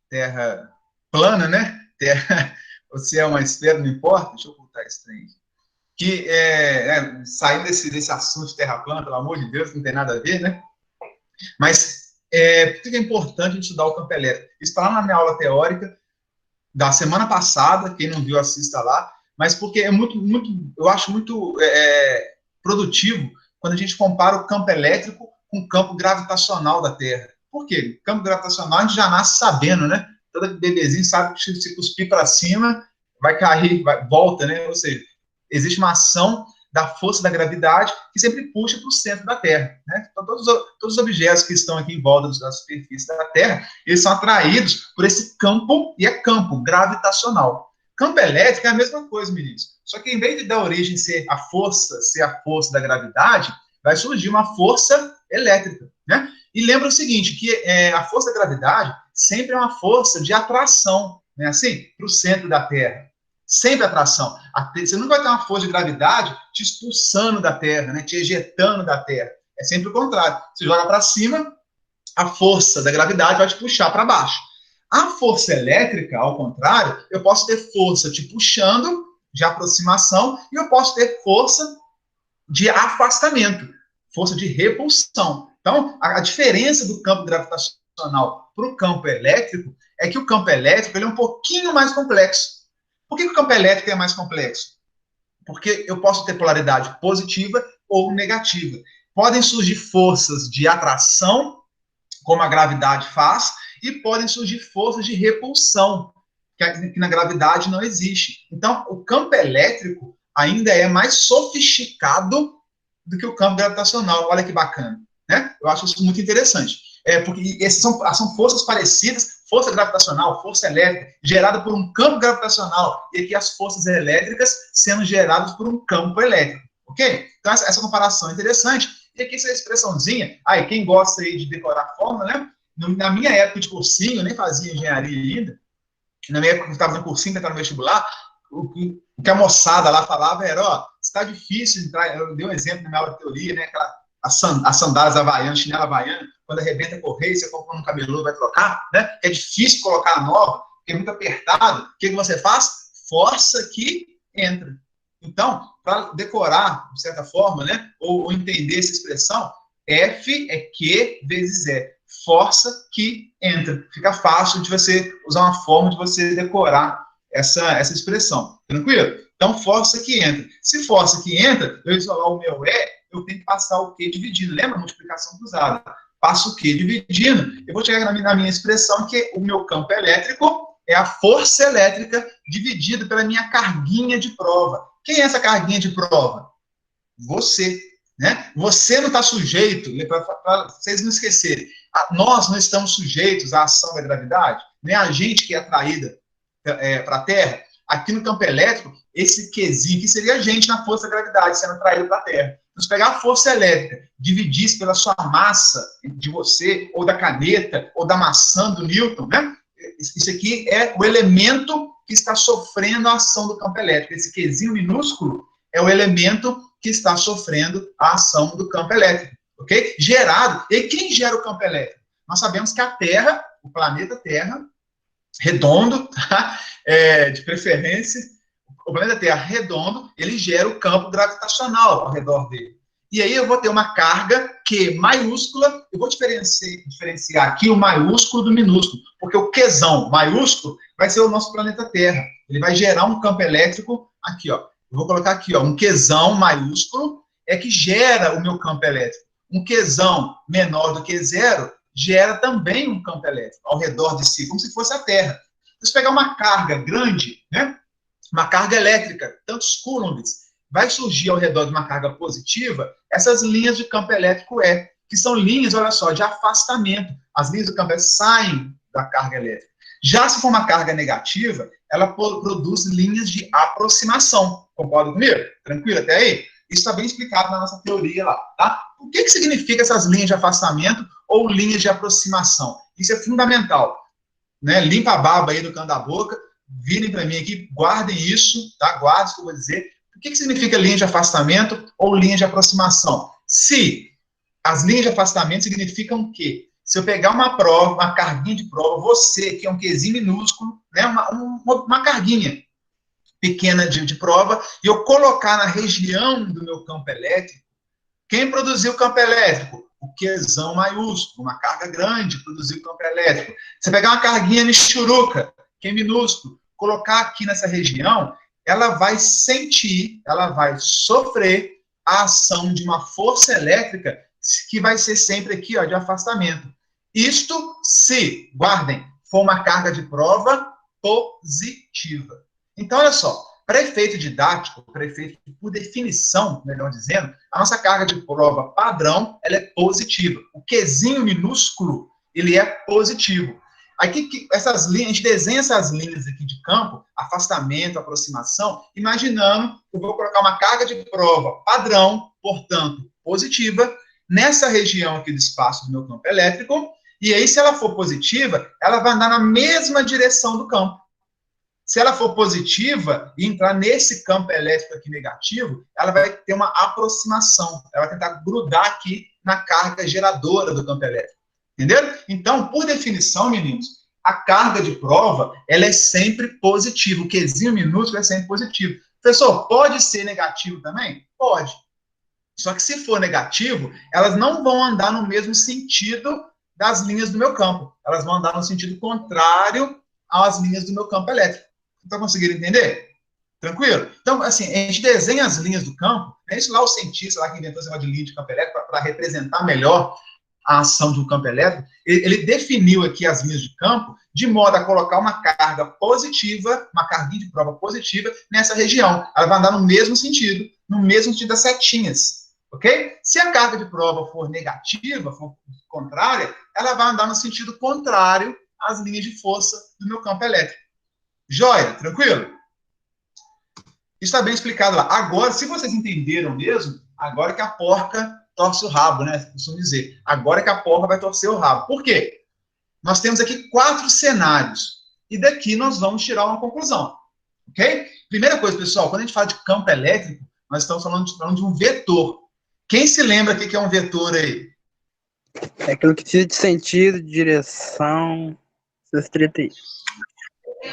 terra plana, né? Se é uma esfera, não importa. Deixa eu ocultar esse trem. Que saindo desse assunto de terra plana, pelo amor de Deus, não tem nada a ver, né? Mas por que é importante a gente estudar o campo elétrico? Isso está lá na minha aula teórica da semana passada, quem não viu, assista lá, mas porque é eu acho muito produtivo quando a gente compara o campo elétrico com o campo gravitacional da Terra. Por quê? O campo gravitacional a gente já nasce sabendo, né? Todo bebezinho sabe que se cuspir para cima, vai cair, volta, né? Ou seja, existe uma ação da força da gravidade que sempre puxa para o centro da Terra, né? Então, todos os objetos que estão aqui em volta da superfície da Terra, eles são atraídos por esse campo, e é campo gravitacional. Campo elétrico é a mesma coisa, meninos. Só que em vez de dar origem ser a força da gravidade, vai surgir uma força elétrica, né? E lembra o seguinte, que a força da gravidade sempre é uma força de atração, né? Assim, para o centro da Terra. Sempre atração. Você nunca vai ter uma força de gravidade te expulsando da Terra, né? Te ejetando da Terra. É sempre o contrário. Você joga para cima, a força da gravidade vai te puxar para baixo. A força elétrica, ao contrário, eu posso ter força te puxando, de aproximação, e eu posso ter força de afastamento, força de repulsão. Então, a diferença do campo gravitacional para o campo elétrico é que o campo elétrico ele é um pouquinho mais complexo. Por que o campo elétrico é mais complexo? Porque eu posso ter polaridade positiva ou negativa. Podem surgir forças de atração, como a gravidade faz, e podem surgir forças de repulsão, que na gravidade não existe. Então, o campo elétrico ainda é mais sofisticado do que o campo gravitacional. Olha que bacana, né? Eu acho isso muito interessante. Porque essas são forças parecidas, força gravitacional, força elétrica, gerada por um campo gravitacional, e aqui as forças elétricas sendo geradas por um campo elétrico. Ok? Então, essa comparação é interessante. E aqui essa expressãozinha, aí quem gosta aí de decorar a fórmula, né? Na minha época de cursinho, eu nem fazia engenharia ainda, na minha época que eu estava no cursinho, que estava no vestibular, o que a moçada lá falava era, ó, está difícil entrar, eu dei um exemplo na minha aula de teoria, né, as sandálias havaianas, chinela havaiana, quando arrebenta a correia, você compra um camelô, vai trocar, né, é difícil colocar a nova, porque é muito apertado, o que você faz? Força que entra. Então, para decorar, de certa forma, né, ou entender essa expressão, F é Q vezes E. Força que entra. Fica fácil de você usar uma forma de você decorar essa expressão. Tranquilo? Então, força que entra. Se força que entra, eu isolar o meu E, eu tenho que passar o Q dividindo. Lembra a multiplicação cruzada? Passo o Q dividindo, eu vou chegar na minha expressão que o meu campo elétrico é a força elétrica dividida pela minha carguinha de prova. Quem é essa carguinha de prova? Você. Né? Você não está sujeito, para vocês não esquecerem, nós não estamos sujeitos à ação da gravidade, nem a gente que é atraída para a Terra. Aqui no campo elétrico, esse Qzinho, que seria a gente na força da gravidade, sendo atraído para a Terra. Então, se pegar a força elétrica, dividisse pela sua massa de você, ou da caneta, ou da maçã do Newton, né? Isso aqui é o elemento que está sofrendo a ação do campo elétrico. Esse Qzinho minúsculo é o elemento que está sofrendo a ação do campo elétrico, ok? Gerado. E quem gera o campo elétrico? Nós sabemos que a Terra, o planeta Terra, redondo, tá? De preferência, o planeta Terra redondo, ele gera o campo gravitacional ao redor dele. E aí eu vou ter uma carga Q maiúscula, eu vou diferenciar aqui o maiúsculo do minúsculo, porque o Qzão maiúsculo vai ser o nosso planeta Terra. Ele vai gerar um campo elétrico aqui, ó. Eu vou colocar aqui, ó, um Qzão maiúsculo é que gera o meu campo elétrico. Um Qzão menor do que zero gera também um campo elétrico ao redor de si, como se fosse a Terra. Se pegar uma carga grande, né, uma carga elétrica, tantos coulombs, vai surgir ao redor de uma carga positiva essas linhas de campo elétrico E, que são linhas, olha só, de afastamento. As linhas do campo elétrico saem da carga elétrica. Já se for uma carga negativa, ela produz linhas de aproximação. Concorda comigo? Tranquilo até aí? Isso está bem explicado na nossa teoria lá, tá? O que significa essas linhas de afastamento ou linhas de aproximação? Isso é fundamental, né? Limpa a baba aí do canto da boca, virem para mim aqui, guardem isso, tá? Guardem isso que eu vou dizer. O que significa linha de afastamento ou linha de aproximação? Se as linhas de afastamento significam o quê? Se eu pegar uma prova, uma carguinha de prova, você, que é um Qzinho minúsculo, né, uma carguinha pequena de prova, e eu colocar na região do meu campo elétrico, quem produziu o campo elétrico? O Qzão maiúsculo, uma carga grande produziu o campo elétrico. Você pegar uma carguinha michuruca, que é minúsculo, colocar aqui nessa região, ela vai sentir, ela vai sofrer a ação de uma força elétrica que vai ser sempre aqui, ó, de afastamento. Isto se, guardem, for uma carga de prova positiva. Então, olha só, para efeito didático, para efeito por definição, melhor dizendo, a nossa carga de prova padrão, ela é positiva. O Qzinho minúsculo, ele é positivo. Aqui, essas linhas, a gente desenha essas linhas aqui de campo, afastamento, aproximação, imaginando que eu vou colocar uma carga de prova padrão, portanto, positiva, nessa região aqui do espaço do meu campo elétrico, e aí, se ela for positiva, ela vai andar na mesma direção do campo. Se ela for positiva e entrar nesse campo elétrico aqui negativo, ela vai ter uma aproximação, ela vai tentar grudar aqui na carga geradora do campo elétrico. Entenderam? Então, por definição, meninos, a carga de prova, ela é sempre positiva. O Qzinho minúsculo é sempre positivo. Professor, pode ser negativo também? Pode. Só que se for negativo, elas não vão andar no mesmo sentido das linhas do meu campo. Elas vão andar no sentido contrário às linhas do meu campo elétrico. Estão conseguindo entender? Tranquilo? Então, assim, a gente desenha as linhas do campo, é isso lá o cientista lá que inventou esse negócio de linha de campo elétrico para representar melhor a ação de um campo elétrico, ele definiu aqui as linhas de campo de modo a colocar uma carga positiva, uma carguinha de prova positiva nessa região. Ela vai andar no mesmo sentido das setinhas. Ok? Se a carga de prova for negativa, for contrária, ela vai andar no sentido contrário às linhas de força do meu campo elétrico. Joia? Tranquilo? Isso está bem explicado lá. Agora, se vocês entenderam mesmo, agora que a porca torce o rabo, né? Costumo dizer. Agora que a porca vai torcer o rabo. Por quê? Nós temos aqui 4 cenários. E daqui nós vamos tirar uma conclusão. Ok? Primeira coisa, pessoal, quando a gente fala de campo elétrico, nós estamos falando de um vetor. Quem se lembra o que é um vetor aí? É aquilo que precisa de sentido, de direção, essas treta aí.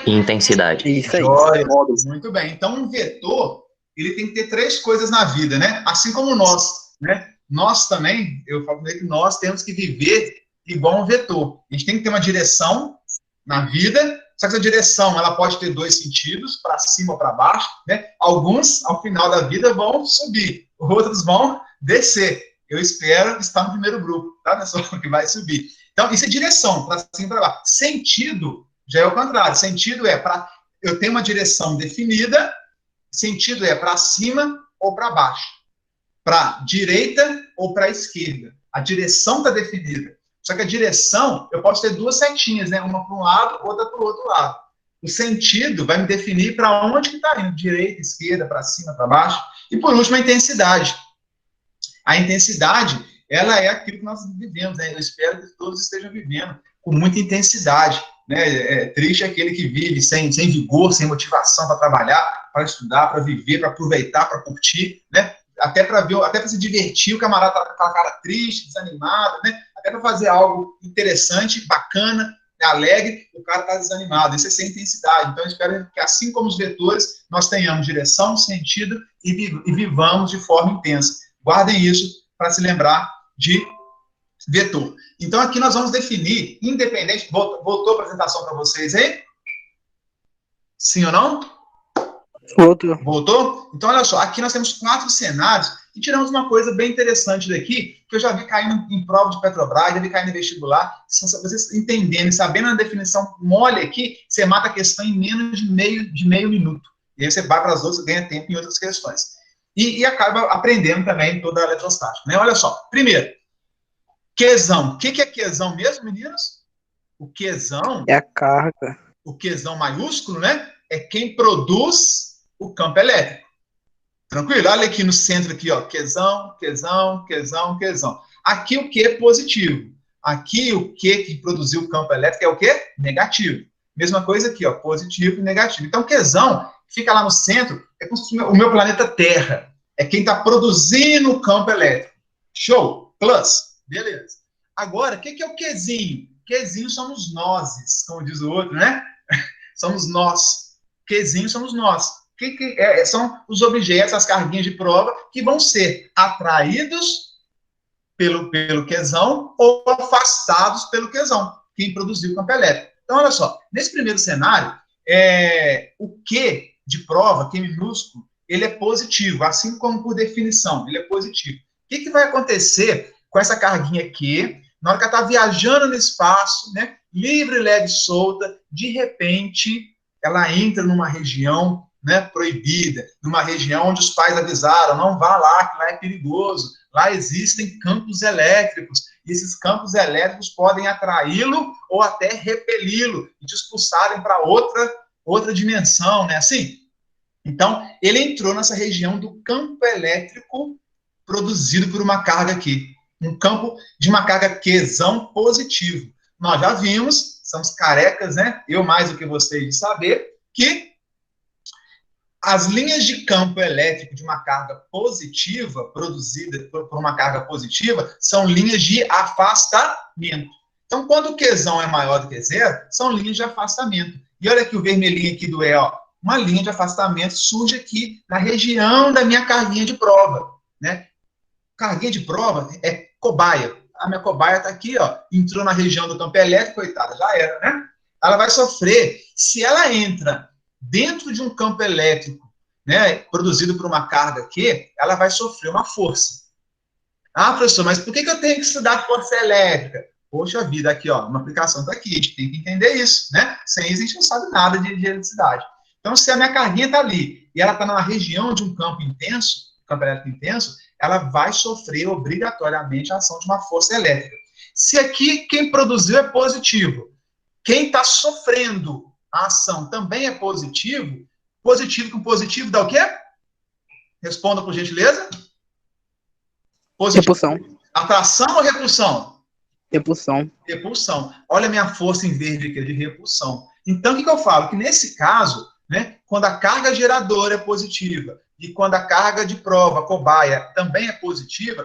Intensidade. Isso aí. Joia. Muito bem. Então, um vetor, ele tem que ter 3 coisas na vida, né? Assim como nós, né? Nós também, eu falo que nós temos que viver igual um vetor. A gente tem que ter uma direção na vida, só que essa direção, ela pode ter 2 sentidos, para cima ou para baixo, né? Alguns, ao final da vida, vão subir, outros vão descer. Eu espero estar no primeiro grupo, tá, pessoal? Que vai subir. Então, isso é direção, para cima e para baixo. Sentido já é o contrário. Sentido é para eu tenho uma direção definida, sentido é para cima ou para baixo, para direita ou para esquerda. A direção está definida. Só que a direção, eu posso ter 2 setinhas, né? Uma para um lado, outra para o outro lado. O sentido vai me definir para onde que está indo, direita, esquerda, para cima, para baixo. E por último, a intensidade. A intensidade, ela é aquilo que nós vivemos, né? Eu espero que todos estejam vivendo com muita intensidade, né? É triste aquele que vive sem vigor, sem motivação para trabalhar, para estudar, para viver, para aproveitar, para curtir, né? Até para se divertir, o camarada tá com aquela cara triste, desanimado, né? Até para fazer algo interessante, bacana, alegre, o cara está desanimado. Isso é sem intensidade. Então, eu espero que, assim como os vetores, nós tenhamos direção, sentido e vivamos de forma intensa. Guardem isso para se lembrar de vetor. Então, aqui nós vamos definir, independente... Voltou a apresentação para vocês aí? Sim ou não? Voltou? Então, olha só, aqui nós temos 4 cenários e tiramos uma coisa bem interessante daqui, que eu já vi caindo em prova de Petrobras, já vi caindo em vestibular. Vocês entendendo, sabendo a definição mole aqui, você mata a questão em menos de meio minuto. E aí você vai para as outras, ganha tempo em outras questões. E acaba aprendendo também toda a eletrostática, né? Olha só, primeiro, Qzão. O que é Qzão mesmo, meninos? O Qzão... É a carga. O Qzão maiúsculo, né? É quem produz o campo elétrico. Tranquilo? Olha aqui no centro, aqui, ó. Qzão, Qzão, Qzão, Qzão. Aqui o Q é positivo. Aqui o Q que produziu o campo elétrico é o quê? Negativo. Mesma coisa aqui, ó. Positivo e negativo. Então, Qzão fica lá no centro, é como se o meu planeta Terra. É quem está produzindo o campo elétrico. Show? Plus. Beleza. Agora, o que é o Qzinho? Qzinho somos nós, como diz o outro, né? Somos nós. Qzinho somos nós. São os objetos, as carguinhas de prova que vão ser atraídos pelo Qzão ou afastados pelo Qzão, quem produziu o campo elétrico. Então, olha só, nesse primeiro cenário, o Q de prova, Q minúsculo, ele é positivo, assim como por definição, ele é positivo. O que vai acontecer com essa carguinha Q, na hora que ela está viajando no espaço, né, livre, leve, solta, de repente, ela entra numa região, né, proibida, numa região onde os pais avisaram, não vá lá, que lá é perigoso, lá existem campos elétricos, e esses campos elétricos podem atraí-lo ou até repeli-lo, e te expulsarem para outra dimensão, né, assim? Então, ele entrou nessa região do campo elétrico produzido por uma carga aqui, um campo de uma carga Qzão positivo. Nós já vimos, somos carecas, né? Eu mais do que vocês de saber, que as linhas de campo elétrico de uma carga positiva, produzida por uma carga positiva, são linhas de afastamento. Então, quando o Qzão é maior do que zero, são linhas de afastamento. E olha aqui o vermelhinho aqui do E, ó. Uma linha de afastamento surge aqui na região da minha carguinha de prova, né? Carguinha de prova é cobaia. A minha cobaia está aqui, ó, entrou na região do campo elétrico, coitada, já era, né? Ela vai sofrer, se ela entra dentro de um campo elétrico, né, produzido por uma carga aqui, ela vai sofrer uma força. Ah, professor, mas por que eu tenho que estudar força elétrica? Poxa vida, aqui, ó, uma aplicação está aqui, a gente tem que entender isso, né? Sem isso, a gente não sabe nada de eletricidade. Então, se a minha carguinha está ali, e ela está numa região de um campo intenso, campo elétrico intenso, ela vai sofrer obrigatoriamente a ação de uma força elétrica. Se aqui quem produziu é positivo, quem está sofrendo a ação também é positivo, Positivo com positivo dá o quê? Responda, por gentileza. Positivo. Repulsão. Atração ou repulsão? Repulsão. Repulsão. Olha a minha força em verde aqui, de repulsão. Então, o que eu falo? Que nesse caso, né, quando a carga geradora é positiva e quando a carga de prova, cobaia, também é positiva,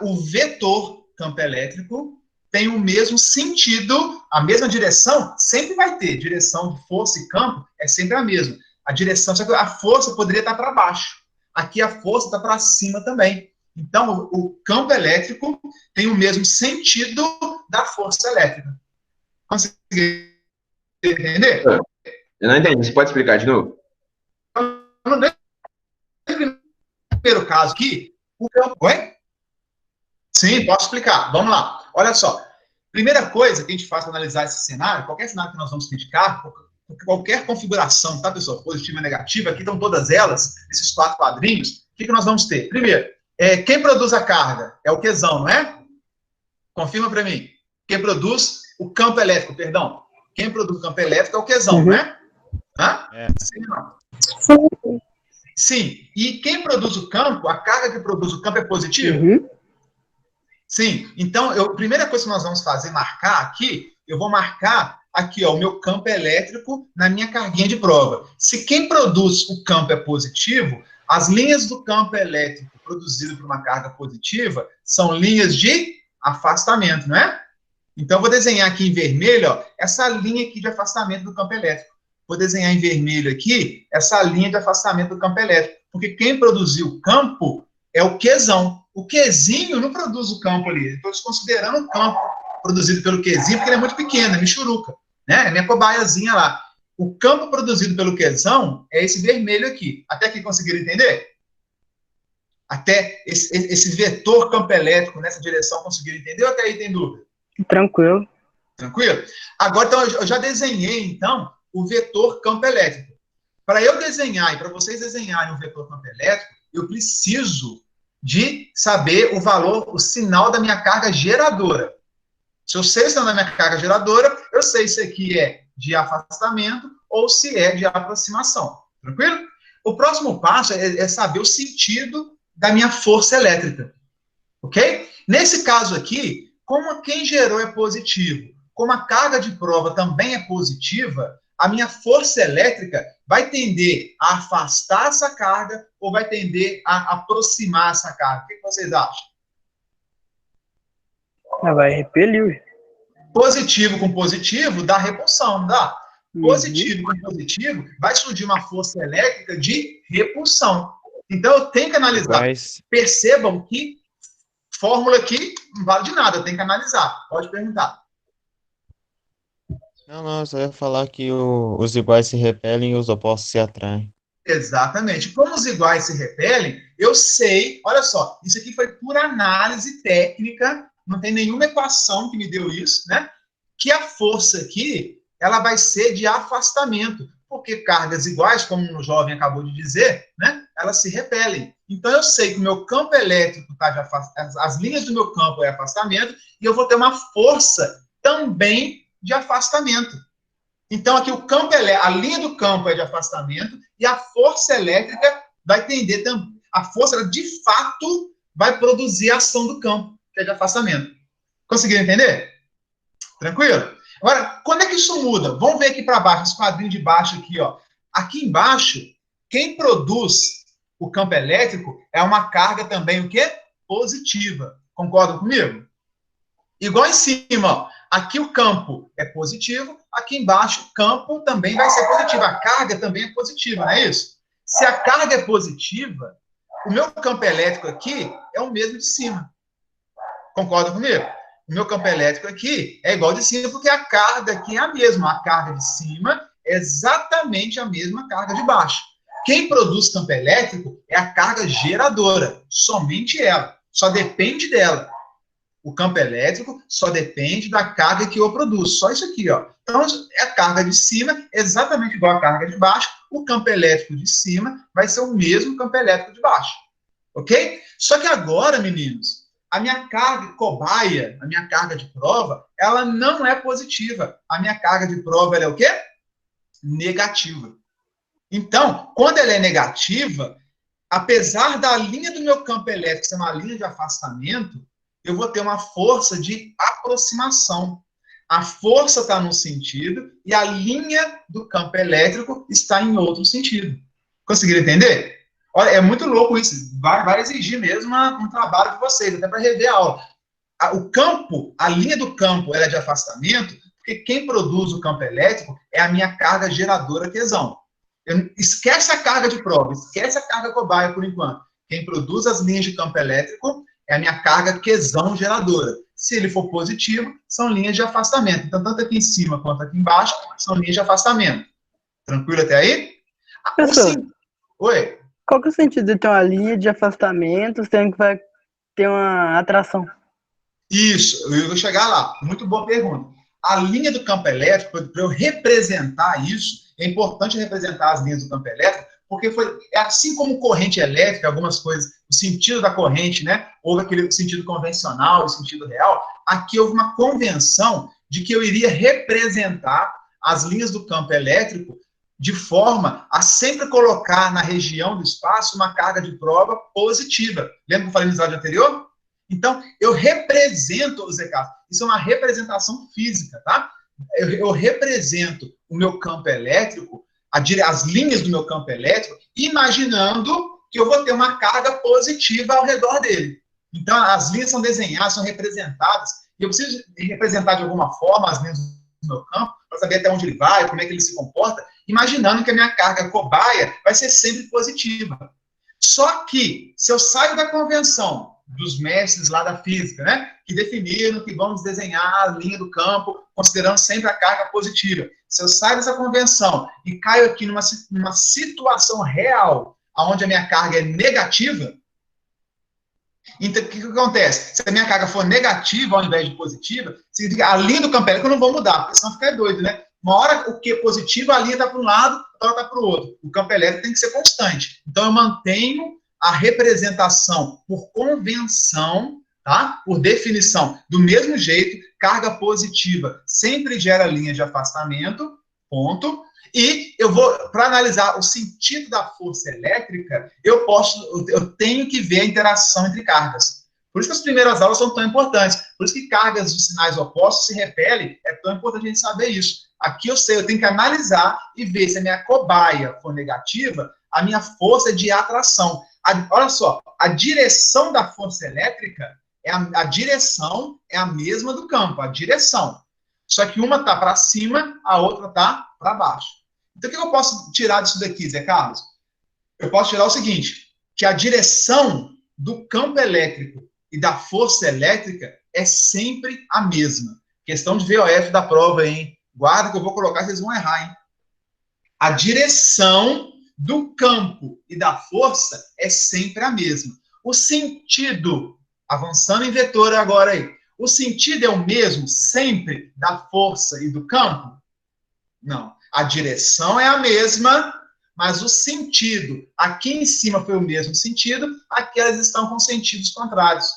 o vetor campo elétrico tem o mesmo sentido, a mesma direção, sempre vai ter. Direção de força e campo é sempre a mesma. A direção, só que a força poderia estar para baixo. Aqui a força está para cima também. Então, o campo elétrico tem o mesmo sentido da força elétrica. Conseguiu entender? Eu não entendi. Você pode explicar de novo? No primeiro caso aqui, o campo... Oi? Sim, posso explicar. Vamos lá. Olha só. Primeira coisa que a gente faz para analisar esse cenário, qualquer cenário que nós vamos criticar, qualquer configuração, tá, pessoal? Positiva e negativa, aqui estão todas elas, esses 4 quadrinhos. O que nós vamos ter? Primeiro, quem produz a carga? É o Qzão, não é? Confirma para mim. Quem produz o campo elétrico, perdão. Quem produz o campo elétrico é o Qzão, não é? Hã? Sim, não. Sim. E quem produz o campo, a carga que produz o campo é positiva? Sim. Então, a primeira coisa que nós vamos fazer, marcar aqui, eu vou marcar aqui, ó, o meu campo elétrico na minha carguinha de prova. Se quem produz o campo é positivo, as linhas do campo elétrico produzido por uma carga positiva são linhas de afastamento, não é? Então, eu vou desenhar aqui em vermelho, ó, essa linha aqui de afastamento do campo elétrico. Vou desenhar em vermelho aqui essa linha de afastamento do campo elétrico. Porque quem produziu o campo é o Qzão. O Qzinho não produz o campo ali. Estou desconsiderando o campo produzido pelo Qzinho, porque ele é muito pequeno, é michuruca, né? É minha cobaiazinha lá. O campo produzido pelo Qzão é esse vermelho aqui. Até aqui conseguiram entender? Até esse vetor campo elétrico nessa direção conseguiram entender ou até aí tem dúvida? Tranquilo. Tranquilo? Agora, então, eu já desenhei, então, o vetor campo elétrico. Para eu desenhar e para vocês desenharem o vetor campo elétrico, eu preciso de saber o valor, o sinal da minha carga geradora. Se eu sei o sinal da minha carga geradora, eu sei se aqui é de afastamento ou se é de aproximação. Tranquilo? O próximo passo é saber o sentido da minha força elétrica. Ok? Nesse caso aqui, como quem gerou é positivo, como a carga de prova também é positiva, a minha força elétrica vai tender a afastar essa carga ou vai tender a aproximar essa carga? O que vocês acham? Vai repelir. Positivo com positivo dá repulsão, não dá? Positivo com positivo vai surgir uma força elétrica de repulsão. Então eu tenho que analisar. Percebam que fórmula aqui não vale de nada, eu tenho que analisar. Pode perguntar. Não, eu só ia falar que os iguais se repelem e os opostos se atraem. Exatamente. Como os iguais se repelem, eu sei, olha só, isso aqui foi pura análise técnica, não tem nenhuma equação que me deu isso, né? Que a força aqui, ela vai ser de afastamento, porque cargas iguais, como o jovem acabou de dizer, né? Elas se repelem. Então eu sei que o meu campo elétrico está de afastamento, as linhas do meu campo é afastamento, e eu vou ter uma força também de afastamento. Então, aqui o campo a linha do campo é de afastamento e a força elétrica vai tender também. A força, ela, de fato, vai produzir a ação do campo, que é de afastamento. Conseguiram entender? Tranquilo? Agora, quando é que isso muda? Vamos ver aqui para baixo, esse quadrinho de baixo aqui, ó. Aqui embaixo, quem produz o campo elétrico é uma carga também, o quê? Positiva. Concordam comigo? Igual em cima, ó. Aqui o campo é positivo, aqui embaixo o campo também vai ser positivo. A carga também é positiva, não é isso? Se a carga é positiva, o meu campo elétrico aqui é o mesmo de cima. Concordam comigo? O meu campo elétrico aqui é igual de cima, porque a carga aqui é a mesma. A carga de cima é exatamente a mesma carga de baixo. Quem produz campo elétrico é a carga geradora, somente ela. Só depende dela. O campo elétrico só depende da carga que eu produzo. Só isso aqui, ó. Então, a carga de cima é exatamente igual à carga de baixo. O campo elétrico de cima vai ser o mesmo campo elétrico de baixo. Ok? Só que agora, meninos, a minha carga cobaia, a minha carga de prova, ela não é positiva. A minha carga de prova, ela é o quê? Negativa. Então, quando ela é negativa, apesar da linha do meu campo elétrico ser uma linha de afastamento, eu vou ter uma força de aproximação. A força está num sentido e a linha do campo elétrico está em outro sentido. Conseguiram entender? Olha, é muito louco isso. Vai exigir mesmo um trabalho de vocês, até para rever a aula. O campo, a linha do campo, ela é de afastamento, porque quem produz o campo elétrico é a minha carga geradora quesão. Esquece a carga de prova, esquece a carga cobaia por enquanto. Quem produz as linhas de campo elétrico é a minha carga quesão geradora. Se ele for positivo, são linhas de afastamento. Então, tanto aqui em cima quanto aqui embaixo, são linhas de afastamento. Tranquilo até aí? Professor, Oi? qual que é o sentido de ter uma linha de afastamento sendo que vai ter uma atração? Isso, eu vou chegar lá. Muito boa pergunta. A linha do campo elétrico, para eu representar isso, é importante representar as linhas do campo elétrico, porque assim como corrente elétrica, algumas coisas, o sentido da corrente, né? Houve aquele sentido convencional, o sentido real. Aqui houve uma convenção de que eu iria representar as linhas do campo elétrico de forma a sempre colocar na região do espaço uma carga de prova positiva. Lembra que eu falei no slide anterior? Então, eu represento, Zé Carlos, isso é uma representação física, tá? Eu represento o meu campo elétrico, as linhas do meu campo elétrico, imaginando que eu vou ter uma carga positiva ao redor dele. Então, as linhas são desenhadas, são representadas, e eu preciso representar de alguma forma as linhas do meu campo, para saber até onde ele vai, como é que ele se comporta, imaginando que a minha carga cobaia vai ser sempre positiva. Só que, se eu saio da convenção dos mestres lá da física, né, que definiram que vamos desenhar a linha do campo considerando sempre a carga positiva. Se eu saio dessa convenção e caio aqui numa situação real, onde a minha carga é negativa, então o que acontece? Se a minha carga for negativa ao invés de positiva, significa que a linha do campo elétrico eu não vou mudar, porque senão fica doido, né? Uma hora o que é positivo, a linha está para um lado, a outra está para o outro. O campo elétrico tem que ser constante. Então eu mantenho a representação por convenção, tá? Por definição, do mesmo jeito, carga positiva sempre gera linha de afastamento, ponto. E eu vou, para analisar o sentido da força elétrica, eu tenho que ver a interação entre cargas. Por isso que as primeiras aulas são tão importantes. Por isso que cargas de sinais opostos se repelem, é tão importante a gente saber isso. Aqui eu tenho que analisar e ver se a minha cobaia for negativa, a minha força é de atração. Olha só, a direção da força elétrica, a direção é a mesma do campo, a direção. Só que uma está para cima, a outra está para baixo. Então, o que eu posso tirar disso daqui, Zé Carlos? Eu posso tirar o seguinte, que a direção do campo elétrico e da força elétrica é sempre a mesma. Questão de VOF da prova, hein? Guarda que eu vou colocar, vocês vão errar, hein? A direção do campo e da força é sempre a mesma. O sentido, avançando em vetor agora aí, o sentido é o mesmo sempre da força e do campo? Não. A direção é a mesma, mas o sentido, aqui em cima foi o mesmo sentido, aqui elas estão com sentidos contrários.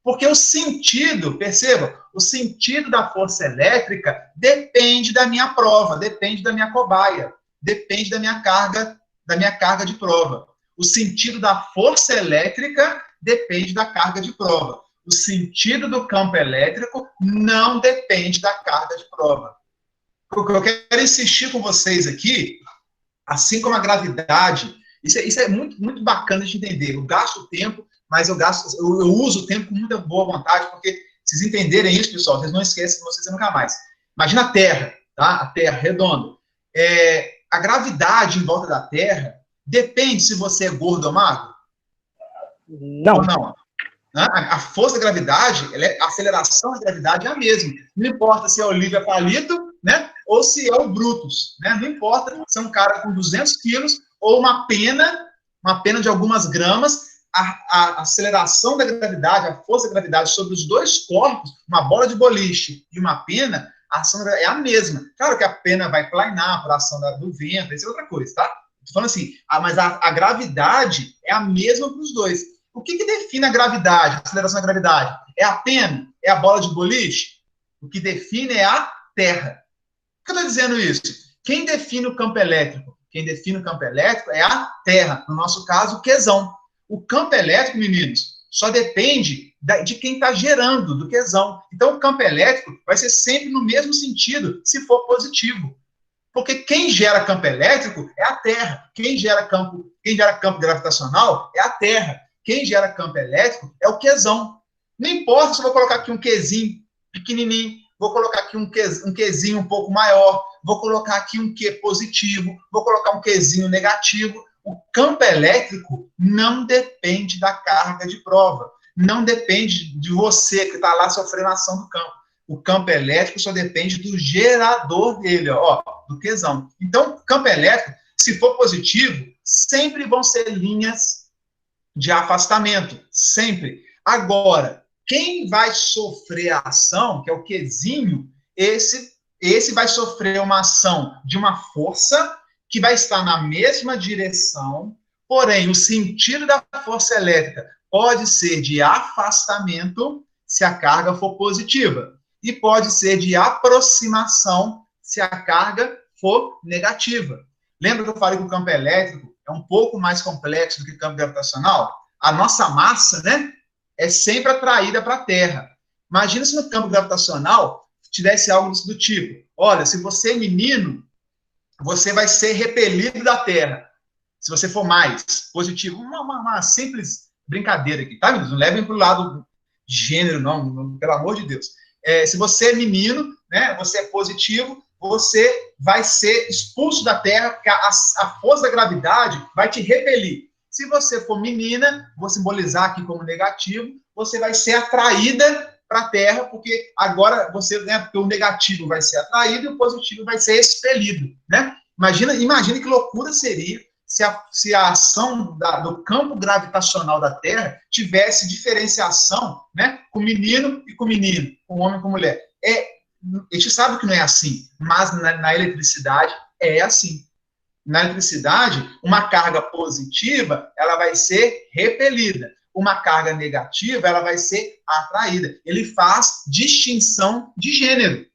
Porque o sentido, perceba, o sentido da força elétrica depende da minha prova, depende da minha cobaia, depende da minha carga de prova. O sentido da força elétrica depende da carga de prova. O sentido do campo elétrico não depende da carga de prova. O que eu quero insistir com vocês aqui, assim como a gravidade, isso é muito, muito bacana de entender. Eu gasto tempo, mas eu uso o tempo com muita boa vontade, porque vocês entenderem isso, pessoal, vocês não esquecem de vocês nunca mais. Imagina a Terra, tá? A Terra redonda. A gravidade em volta da Terra depende se você é gordo ou magro? Não. Ou não? A força da gravidade, a aceleração da gravidade é a mesma. Não importa se é o Olívia Palito, né, ou se é o Brutus. Né? Não importa se é um cara com 200 quilos ou uma pena de algumas gramas. A aceleração da gravidade, a força da gravidade sobre os dois corpos, uma bola de boliche e uma pena, a ação é a mesma. Claro que a pena vai planar por ação do vento, isso é outra coisa, tá? Estou falando assim, mas a gravidade é a mesma para os dois. O que define a gravidade, a aceleração da gravidade? É a pena? É a bola de boliche? O que define é a Terra. Por que eu estou dizendo isso? Quem define o campo elétrico? quem define o campo elétrico é a Terra, no nosso caso, o Qzão. O campo elétrico, meninos, só depende de quem está gerando, do Qzão. Então, o campo elétrico vai ser sempre no mesmo sentido, se for positivo. Porque quem gera campo elétrico é a Terra. Quem gera campo gravitacional é a Terra. Quem gera campo elétrico é o Qzão. Não importa se eu vou colocar aqui um Qzinho pequenininho, vou colocar aqui um Qzinho um pouco maior, vou colocar aqui um Q positivo, vou colocar um Qzinho negativo. O campo elétrico não depende da carga de prova. Não depende de você que está lá sofrendo a ação do campo. O campo elétrico só depende do gerador dele, ó, do Qzão. Então, o campo elétrico, se for positivo, sempre vão ser linhas de afastamento. Sempre. Agora, quem vai sofrer a ação, que é o Qzinho, esse vai sofrer uma ação de uma força que vai estar na mesma direção, porém, o sentido da força elétrica pode ser de afastamento, se a carga for positiva, e pode ser de aproximação, se a carga for negativa. Lembra que eu falei que o campo elétrico é um pouco mais complexo do que o campo gravitacional? A nossa massa, né, é sempre atraída para a Terra. Imagina se no campo gravitacional tivesse algo do tipo, olha, se você é menino, você vai ser repelido da Terra. Se você for mais positivo, uma simples brincadeira aqui, tá, meninos? Não levem para o lado de gênero, não, pelo amor de Deus. Se você é menino, né, você é positivo, você vai ser expulso da Terra, porque a força da gravidade vai te repelir. Se você for menina, vou simbolizar aqui como negativo, você vai ser atraída para a Terra, porque agora você, né, porque o negativo vai ser atraído e o positivo vai ser expelido, né? Imagina que loucura seria se a ação do campo gravitacional da Terra tivesse diferenciação, né, com menino e com menino, com homem e com mulher. A gente sabe que não é assim, mas na eletricidade é assim. Na eletricidade, uma carga positiva, ela vai ser repelida. Uma carga negativa, ela vai ser atraída. Ele faz distinção de gênero.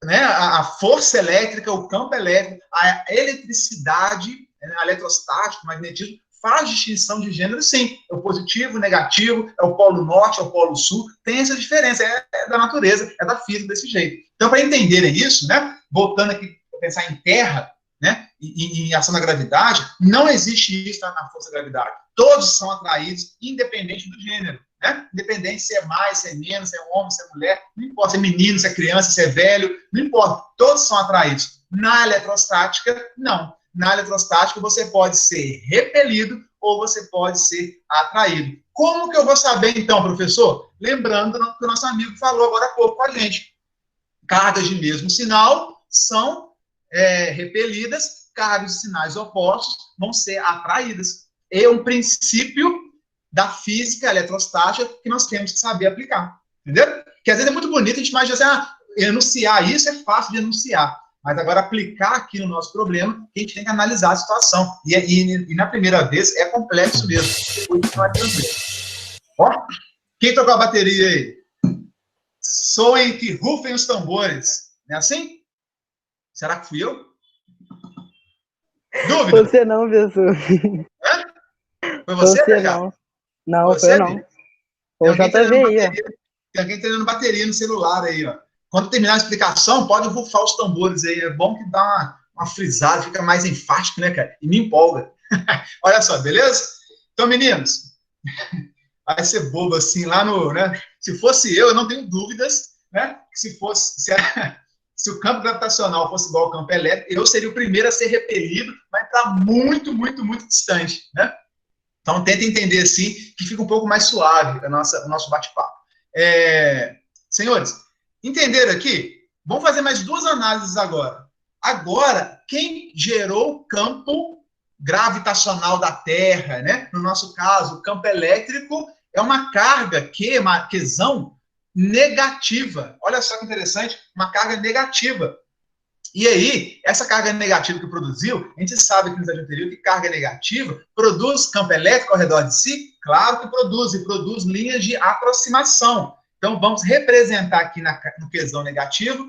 Né? A força elétrica, o campo elétrico, a eletricidade, a eletrostática, o magnetismo, faz distinção de gênero, sim. É o positivo, o negativo, é o polo norte, é o polo sul, tem essa diferença, é da natureza, é da física desse jeito. Então, para entenderem isso, né, voltando aqui a pensar em Terra, né, e em ação da gravidade, não existe isso na força da gravidade. Todos são atraídos, independente do gênero. Né? Independente se é mais, se é menos, se é homem, se é mulher, não importa se é menino, se é criança, se é velho, não importa, todos são atraídos. Na eletrostática, não. Na eletrostática, você pode ser repelido ou você pode ser atraído. Como que eu vou saber, então, professor? Lembrando que o nosso amigo falou agora há pouco com a gente. Cargas de mesmo sinal são repelidas, cargas de sinais opostos vão ser atraídas. É um princípio da física eletrostática que nós temos que saber aplicar. Entendeu? Porque às vezes é muito bonito a gente imagina assim, enunciar isso é fácil de enunciar. Mas agora aplicar aqui no nosso problema, a gente tem que analisar a situação. E na primeira vez é complexo mesmo. Depois não é tranquilo. Ó, quem tocou a bateria aí? Soem que rufem os tambores. Não é assim? Será que fui eu? Dúvida? Você não, professor. Foi você, Você já? não. Não, Você, foi não. Foi o JV aí, ó. Tem alguém treinando bateria no celular aí, ó. Quando terminar a explicação, pode rufar os tambores aí. É bom que dá uma frisada, fica mais enfático, né, cara? E me empolga. Olha só, beleza? Então, meninos, vai ser bobo assim lá no, né? Se fosse eu não tenho dúvidas, né? Se o campo gravitacional fosse igual ao campo elétrico, eu seria o primeiro a ser repelido, mas está muito, muito, muito distante, né? Então, tenta entender assim, que fica um pouco mais suave o nosso bate-papo. Senhores, entenderam aqui? Vamos fazer mais duas análises agora. Agora, quem gerou o campo gravitacional da Terra, né? No nosso caso, o campo elétrico é uma carga Qzão negativa. Olha só que interessante, uma carga negativa. E aí, essa carga negativa que produziu, a gente sabe aqui no exame anterior que carga negativa produz campo elétrico ao redor de si? Claro que produz, e produz linhas de aproximação. Então, vamos representar aqui no Qzão negativo,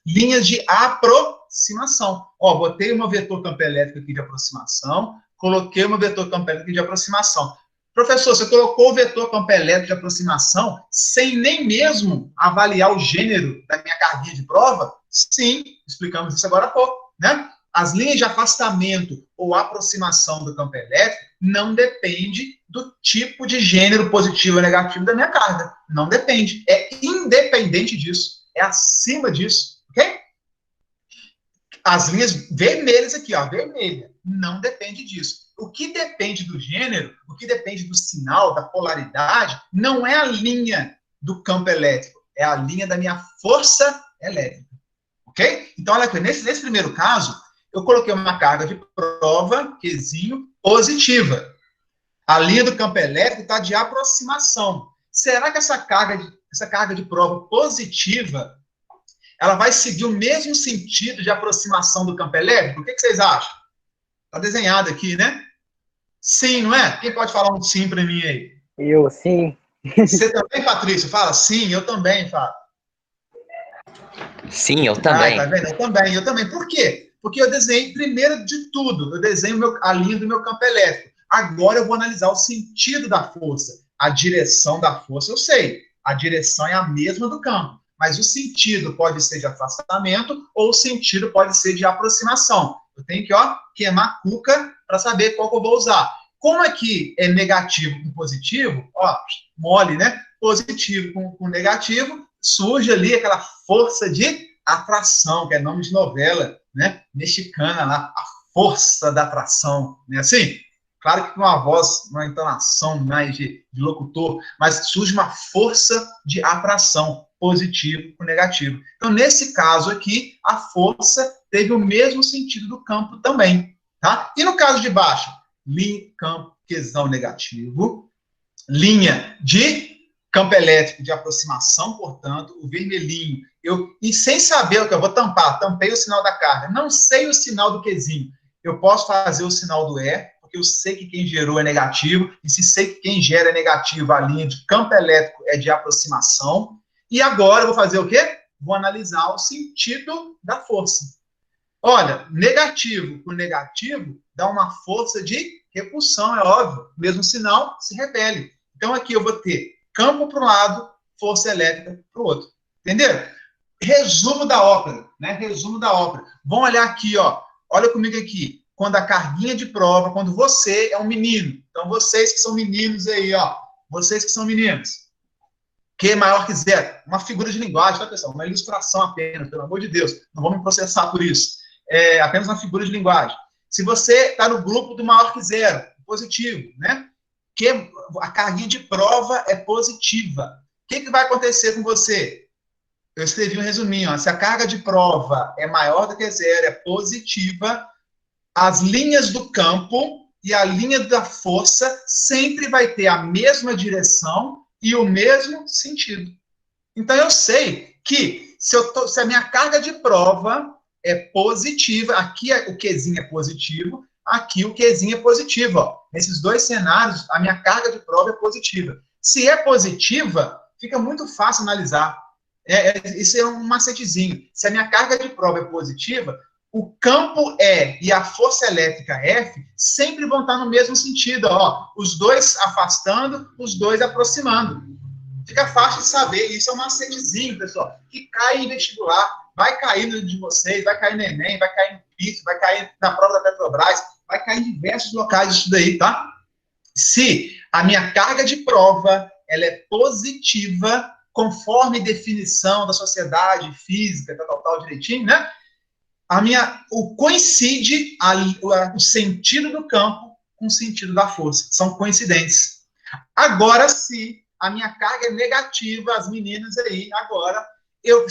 linhas de aproximação. aproximação. Ó, botei o meu vetor campo elétrico aqui de aproximação, coloquei o meu vetor campo elétrico aqui de aproximação. Professor, você colocou o vetor campo elétrico de aproximação sem nem mesmo avaliar o gênero da minha carguinha de prova? Sim, explicamos isso agora há pouco, né? As linhas de afastamento ou aproximação do campo elétrico não depende do tipo de gênero positivo ou negativo da minha carga. Não depende. É independente disso. É acima disso. Ok? As linhas vermelhas aqui, ó, vermelha, não depende disso. O que depende do gênero, o que depende do sinal, da polaridade, não é a linha do campo elétrico, é a linha da minha força elétrica. Ok? Então, olha aqui, nesse primeiro caso, eu coloquei uma carga de prova, Qzinho, positiva. A linha do campo elétrico está de aproximação. Será que essa carga de prova positiva, ela vai seguir o mesmo sentido de aproximação do campo elétrico? O que vocês acham? Está desenhado aqui, né? Sim, não é? Quem pode falar um sim para mim aí? Eu, sim. Você também, Patrícia? Fala sim, eu também, Fábio. Sim, eu também. Tá vendo? Eu também. Por quê? Porque eu desenhei, primeiro de tudo, eu desenho a linha do meu campo elétrico. Agora eu vou analisar o sentido da força. A direção da força, eu sei. A direção é a mesma do campo. Mas o sentido pode ser de afastamento ou o sentido pode ser de aproximação. Eu tenho que, queimar a cuca para saber qual que eu vou usar. Como aqui é negativo com positivo, mole, né? Positivo com negativo, surge ali aquela força de atração, que é nome de novela, né? Mexicana lá, a força da atração, né? Assim, claro que com uma voz, uma entonação mais de locutor, mas surge uma força de atração, positivo com negativo. Então, nesse caso aqui, a força teve o mesmo sentido do campo também, tá? E no caso de baixo, linha, campo, Qzão negativo, linha de campo elétrico de aproximação, portanto, o vermelhinho, e sem saber o que eu vou tampei o sinal da carga, não sei o sinal do Qzinho, eu posso fazer o sinal do E, porque eu sei que quem gerou é negativo, e se sei que quem gera é negativo, a linha de campo elétrico é de aproximação, e agora eu vou fazer o quê? Vou analisar o sentido da força. Olha, negativo por negativo dá uma força de repulsão, é óbvio. Mesmo sinal se repele. Então, aqui eu vou ter campo para um lado, força elétrica para o outro. Entenderam? Resumo da ópera, né? Resumo da ópera. Vamos olhar aqui, Olha comigo aqui. Quando a carguinha de prova, quando você é um menino. Então, vocês que são meninos aí, Vocês que são meninos. Q maior que zero. Uma figura de linguagem, tá, pessoal? Uma ilustração apenas, pelo amor de Deus. Não vamos me processar por isso. É apenas uma figura de linguagem. Se você está no grupo do maior que zero, positivo, né? Que a carguinha de prova é positiva. O que vai acontecer com você? Eu escrevi um resuminho. Se a carga de prova é maior do que zero, é positiva, as linhas do campo e a linha da força sempre vai ter a mesma direção e o mesmo sentido. Então, eu sei que se a minha carga de prova é positiva, aqui o Qzinho é positivo, aqui o Qzinho é positivo. Nesses dois cenários, a minha carga de prova é positiva. Se é positiva, fica muito fácil analisar. Isso é um macetezinho. Se a minha carga de prova é positiva, o campo E e a força elétrica F sempre vão estar no mesmo sentido. Os dois afastando, os dois aproximando. Fica fácil de saber. Isso é um macetezinho, pessoal, que cai em vestibular. Vai cair no de vocês, vai cair no Enem, vai cair no PIS, vai cair na prova da Petrobras, vai cair em diversos locais disso daí, tá? Se a minha carga de prova ela é positiva, conforme definição da sociedade física, tal, direitinho, né? Coincide o sentido do campo com o sentido da força. São coincidentes. Agora, se a minha carga é negativa, as meninas aí, agora, eu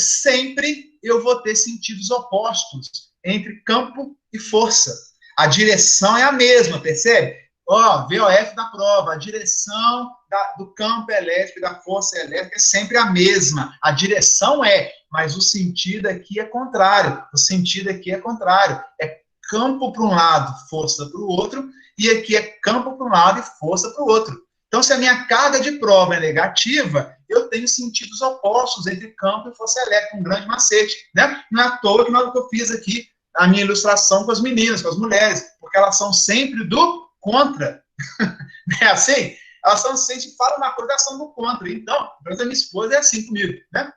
vou ter sentidos opostos entre campo e força. A direção é a mesma, percebe? VOF da prova, a direção do campo elétrico e da força elétrica é sempre a mesma. A direção mas o sentido aqui é contrário. O sentido aqui é contrário. É campo para um lado, força para o outro, e aqui é campo para um lado e força para o outro. Então, se a minha carga de prova é negativa, eu tenho sentidos opostos entre campo e força elétrica, um grande macete, né? Não é à toa que eu fiz aqui a minha ilustração com as meninas, com as mulheres, porque elas são sempre do contra. Não é assim? Elas são sempre, falam uma coisa, elas são do contra. Então, a minha esposa é assim comigo, né?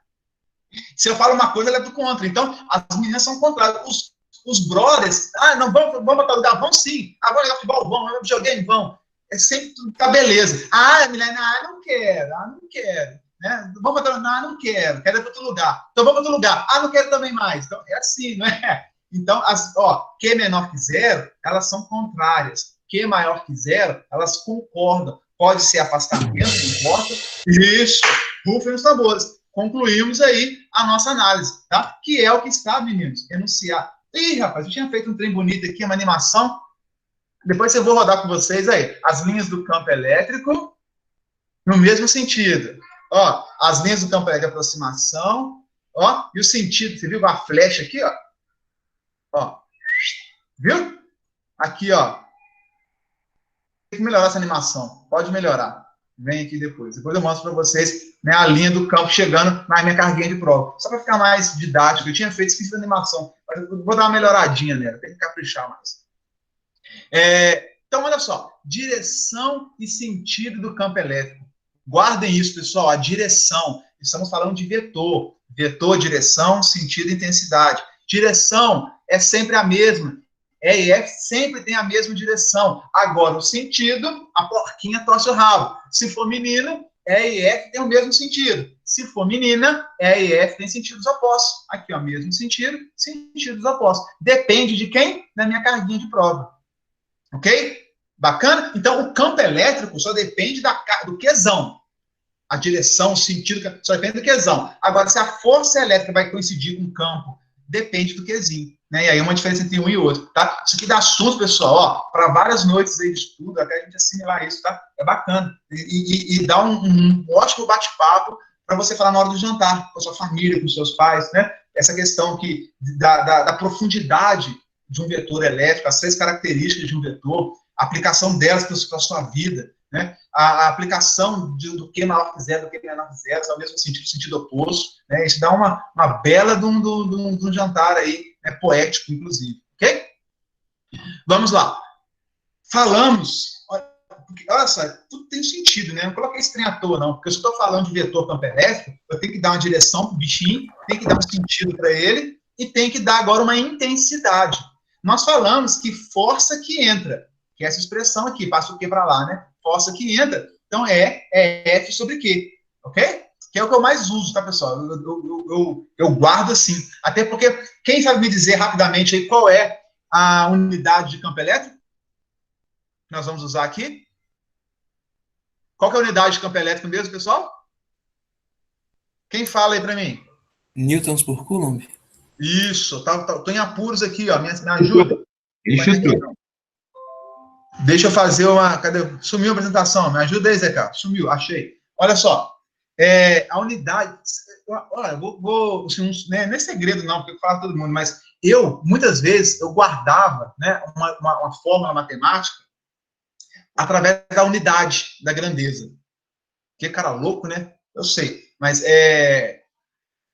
Se eu falo uma coisa, ela é do contra. Então, as meninas são contrárias. Os brothers, não, vamos botar lugar, vão sim. Vamos jogar futebol, vamos jogar em vão. É sempre tudo, tá beleza. Mulher, não quero, não quero. Né? Vamos botar, não quero ir para outro lugar. Então vamos para outro lugar. Não quero também mais. Então, é assim, não é? Então, Q menor que zero, elas são contrárias. Q maior que zero, elas concordam. Pode ser afastamento, não importa. Isso, rufem os tambores. Concluímos aí a nossa análise, tá? Que é o que está, meninos, enunciar. Ih, rapaz, eu tinha feito um trem bonito aqui, uma animação. Depois eu vou rodar com vocês aí. As linhas do campo elétrico no mesmo sentido. As linhas do campo elétrico de aproximação, e o sentido, você viu a flecha aqui, viu? Aqui, tem que melhorar essa animação, pode melhorar. Vem aqui depois eu mostro para vocês, né, a linha do campo chegando na minha carguinha de prova. Só para ficar mais didático, eu tinha feito, esqueci da animação, mas eu vou dar uma melhoradinha nela, tem que caprichar mais. Então, olha só, direção e sentido do campo elétrico. Guardem isso, pessoal, a direção. Estamos falando de vetor. Vetor, direção, sentido e intensidade. Direção é sempre a mesma. E e F sempre tem a mesma direção. Agora, o sentido, a porquinha torce o rabo. Se for menino, E e F tem o mesmo sentido. Se for menina, E e F tem sentidos opostos. Aqui, mesmo sentido, sentidos opostos. Depende de quem? Da minha carguinha de prova. Ok? Bacana? Então, o campo elétrico só depende do quesão. A direção, o sentido, só depende do quesão. Agora, se a força elétrica vai coincidir com o campo, depende do quesinho. Né? E aí, uma diferença entre um e outro. Tá? Isso aqui dá assunto, pessoal, para várias noites aí de estudo, até a gente assimilar isso, tá? É bacana. E dá um ótimo bate-papo para você falar na hora do jantar, com a sua família, com os seus pais, né? Essa questão da profundidade de um vetor elétrico, as 6 características de um vetor, a aplicação delas para a sua vida, né? A aplicação do Q maior que zero, do Q menor que zero, é o mesmo sentido oposto, né? Isso dá uma bela de um jantar aí, né? Poético, inclusive, ok? Vamos lá. Falamos, olha só, tudo tem sentido, né? Não coloquei esse trem à toa, não, porque se eu estou falando de vetor campo elétrico, eu tenho que dar uma direção para o bichinho, tenho que dar um sentido para ele, e tenho que dar agora uma intensidade. Nós falamos que força que entra, que é essa expressão aqui, passa o Q para lá, né? Força que entra, então é F sobre Q, ok? Que é o que eu mais uso, tá, pessoal? Eu guardo assim, até porque, quem sabe me dizer rapidamente aí qual é a unidade de campo elétrico? Nós vamos usar aqui. Qual que é a unidade de campo elétrico mesmo, pessoal? Quem fala aí para mim? Newtons por Coulomb. Isso, tô em apuros aqui, me ajuda. Deixa eu fazer uma... Cadê? Sumiu a apresentação, me ajuda aí, Zé Carlos. Sumiu, achei. Olha só, a unidade... Olha, assim, não é segredo não, porque eu falo todo mundo, mas muitas vezes, eu guardava, né, uma fórmula matemática através da unidade da grandeza. Que cara louco, né? Eu sei, mas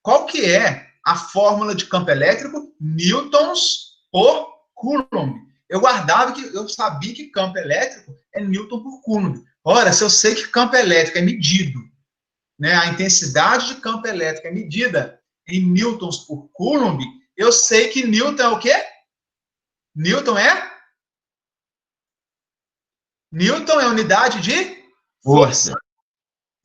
qual que é a fórmula de campo elétrico? Newtons por Coulomb. Eu sabia que campo elétrico é Newton por Coulomb. Ora, se eu sei que campo elétrico é medido, né, a intensidade de campo elétrico é medida em newtons por Coulomb, eu sei que Newton é o quê? Newton é unidade de força.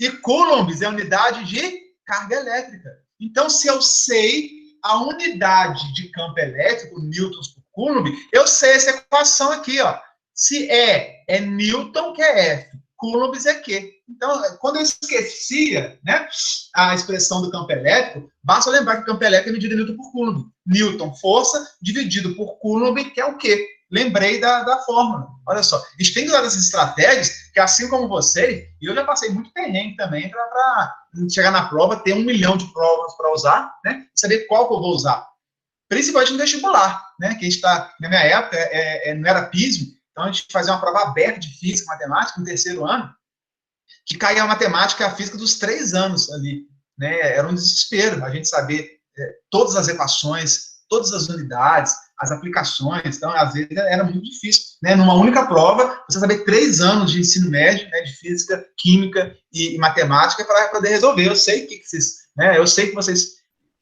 E Coulomb é unidade de carga elétrica. Então, se eu sei a unidade de campo elétrico, newtons por Coulomb, eu sei essa equação aqui, ó. Se é Newton, que é F. Coulomb é Q. Então, quando eu esquecia, né, a expressão do campo elétrico, basta lembrar que o campo elétrico é medido em Newton por Coulomb. Newton, força, dividido por Coulomb, que é o Q. Lembrei da fórmula. Olha só, a gente tem que usar essas estratégias, que assim como vocês, e eu já passei muito perrengue também para chegar na prova, ter 1 milhão de provas para usar, né? Saber qual que eu vou usar. Principalmente no vestibular, né? Que a gente está, na minha época, não era PISM, então a gente fazia uma prova aberta de física e matemática no 3º ano, que caía a matemática e a física dos 3 anos ali, né? Era um desespero a gente saber todas as equações, todas as unidades, as aplicações, então, às vezes, era muito difícil, né? Numa única prova, você saber 3 anos de ensino médio, né, de física, química e matemática para poder resolver. Eu sei que vocês, né, eu sei que vocês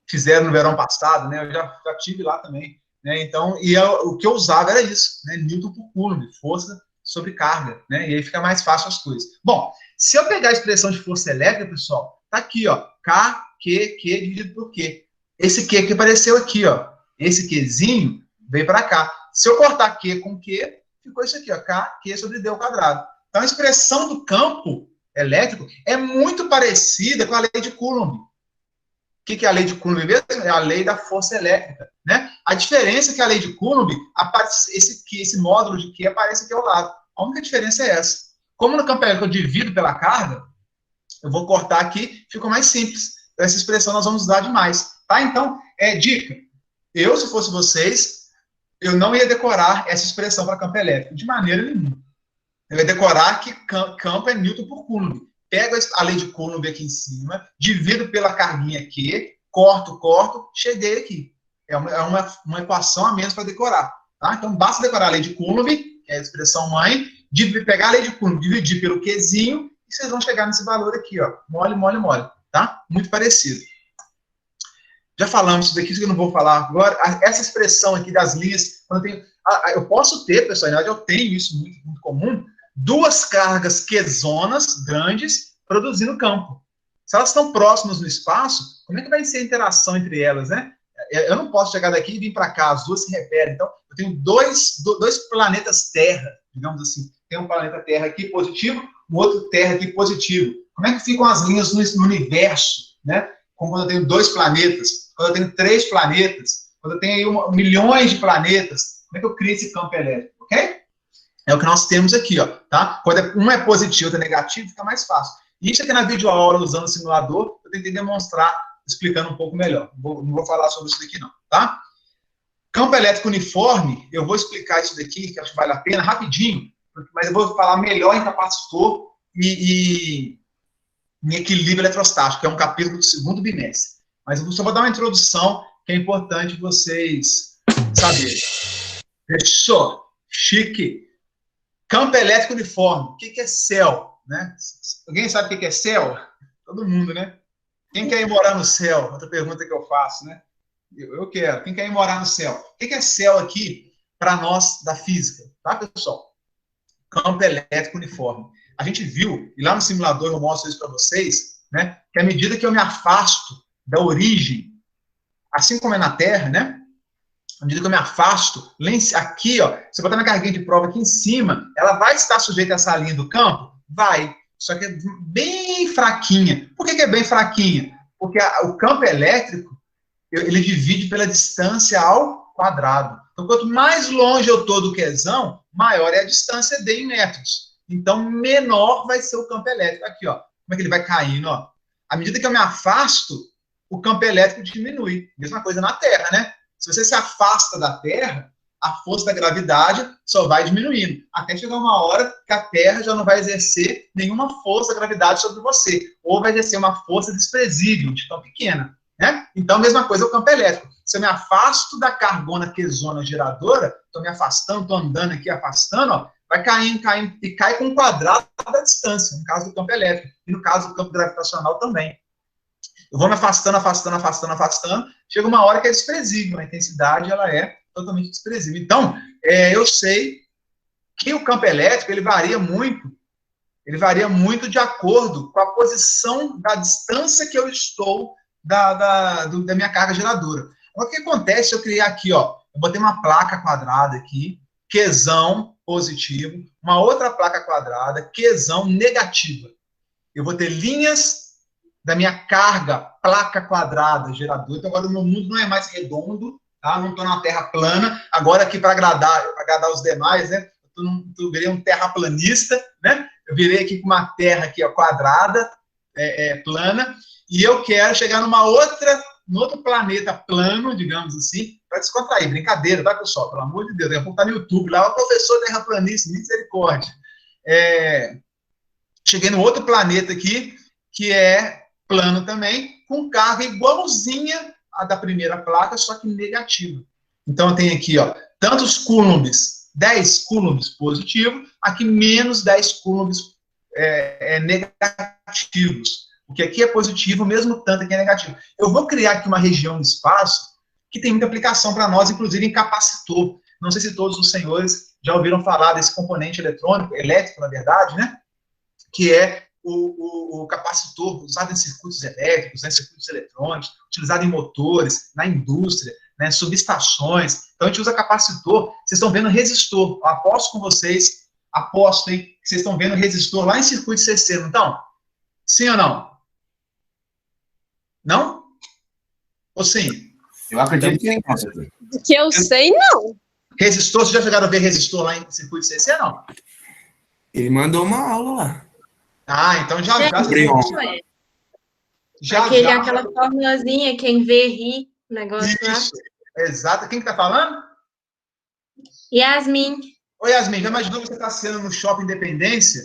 fizeram no verão passado, né, eu já tive lá também, né, então, o que eu usava era isso, né, Newton por Coulomb, força sobre carga, né, e aí fica mais fácil as coisas. Bom, se eu pegar a expressão de força elétrica, pessoal, tá aqui, ó, K, Q dividido por Q. Esse Q que apareceu aqui, ó, esse Qzinho veio para cá. Se eu cortar Q com Q, ficou isso aqui, ó, K, Q sobre D ao quadrado. Então, a expressão do campo elétrico é muito parecida com a lei de Coulomb. O que é a lei de Coulomb mesmo? É a lei da força elétrica, né? A diferença é que a lei de Coulomb, esse módulo de Q aparece aqui ao lado. A única diferença é essa. Como no campo elétrico eu divido pela carga, eu vou cortar aqui, ficou mais simples. Essa expressão nós vamos usar demais, tá? Então, dica. Eu, se fosse vocês, eu não ia decorar essa expressão para campo elétrico, de maneira nenhuma. Eu ia decorar que campo é Newton por Coulomb. Pego a lei de Coulomb aqui em cima, divido pela carguinha aqui, corto, cheguei aqui. É uma equação a menos para decorar. Tá? Então, basta decorar a lei de Coulomb, que é a expressão mãe, pegar a lei de Coulomb, dividir pelo Qzinho, e vocês vão chegar nesse valor aqui, ó. Mole. Tá? Muito parecido. Já falamos isso daqui, isso que eu não vou falar agora. Essa expressão aqui das linhas, eu posso ter, pessoal, na verdade eu tenho isso muito, muito comum, 2 cargas Qzonas grandes produzindo campo. Se elas estão próximas no espaço, como é que vai ser a interação entre elas, né? Eu não posso chegar daqui e vir para cá, as duas se repelem. Então, eu tenho dois planetas Terra, digamos assim. Tem um planeta Terra aqui positivo, um outro Terra aqui positivo. Como é que ficam as linhas no universo, né? Como quando eu tenho 2 planetas, quando eu tenho 3 planetas, quando eu tenho aí milhões de planetas, como é que eu crio esse campo elétrico, ok? É o que nós temos aqui, ó, tá? Quando um é positivo, outro é negativo, fica mais fácil. E isso aqui na videoaula, usando o simulador, eu tentei demonstrar, explicando um pouco melhor. Não vou falar sobre isso daqui não, tá? Campo elétrico uniforme, eu vou explicar isso daqui, que acho que vale a pena, rapidinho, mas eu vou falar melhor em capacitor e em equilíbrio eletrostático, que é um capítulo do 2º bimestre. Mas eu só vou dar uma introdução, que é importante vocês saberem. Fechou? Chique. Campo elétrico uniforme. O que é céu? Né? Alguém sabe o que é céu? Todo mundo, né? Quem quer ir morar no céu? Outra pergunta que eu faço, né? Eu quero. Quem quer ir morar no céu? O que é céu aqui para nós da física? Tá, pessoal? Campo elétrico uniforme. A gente viu, e lá no simulador eu mostro isso para vocês, né? Que à medida que eu me afasto da origem, assim como é na Terra, né? À medida que eu me afasto, aqui, ó, se eu botar minha carguinha de prova aqui em cima, ela vai estar sujeita a essa linha do campo? Vai. Só que é bem fraquinha. Por que é bem fraquinha? Porque o campo elétrico, ele divide pela distância ao quadrado. Então, quanto mais longe eu estou do Qzão, maior é a distância D em metros. Então, menor vai ser o campo elétrico. Aqui, ó. Como é que ele vai caindo, ó? À medida que eu me afasto, o campo elétrico diminui. Mesma coisa na Terra, né? Se você se afasta da Terra, a força da gravidade só vai diminuindo. Até chegar uma hora que a Terra já não vai exercer nenhuma força da gravidade sobre você. Ou vai exercer uma força desprezível, de tão pequena. Né? Então, a mesma coisa é o campo elétrico. Se eu me afasto da cargona Qzona geradora, estou me afastando, estou andando aqui, afastando, ó, vai caindo, e cai com um quadrado da distância, no caso do campo elétrico. E no caso do campo gravitacional também. Eu vou me afastando, chega uma hora que é desprezível, a intensidade ela é totalmente desprezível. Então, eu sei que o campo elétrico ele varia muito de acordo com a posição da distância que eu estou da minha carga geradora. O que acontece se eu criar aqui, ó, eu botei uma placa quadrada aqui, Qzão positivo, uma outra placa quadrada, Qzão negativa. Eu vou ter linhas da minha carga, placa quadrada, gerador. Então, agora o meu mundo não é mais redondo, tá? Não estou numa terra plana. Agora, aqui, para agradar os demais, né? Eu virei um terraplanista, né? Eu virei aqui com uma terra aqui, ó, quadrada, plana, e eu quero chegar num outro planeta plano, digamos assim, para descontrair. Brincadeira, tá, pessoal? Pelo amor de Deus. Daqui a pouco tá no YouTube lá, o professor terraplanista, misericórdia. Cheguei no outro planeta aqui, que é plano também, com carga igualzinha à da primeira placa, só que negativa. Então, eu tenho aqui, ó, tantos coulombs, 10 coulombs positivo, aqui menos 10 coulombs negativos. Porque aqui é positivo, mesmo tanto aqui é negativo. Eu vou criar aqui uma região no espaço que tem muita aplicação para nós, inclusive em capacitor. Não sei se todos os senhores já ouviram falar desse componente eletrônico, elétrico, na verdade, né? Que é o capacitor usado em circuitos elétricos, em circuitos eletrônicos, utilizado em motores, na indústria, né, subestações. Então, a gente usa capacitor. Vocês estão vendo resistor. Eu aposto com vocês, aposto, hein, que vocês estão vendo resistor lá em circuito CC, não estão? Sim ou não? Não? Ou sim? Eu acredito que sim. Que eu sei, não. Resistor, vocês já chegaram a ver resistor lá em circuito CC, não? Ele mandou uma aula lá. Ah, então já. Aquela formulazinha, quem vê ri, o negócio lá. Isso, exato. Quem que tá falando? Yasmin. Oi, Yasmin, já imaginou você estar sendo no Shopping Independência,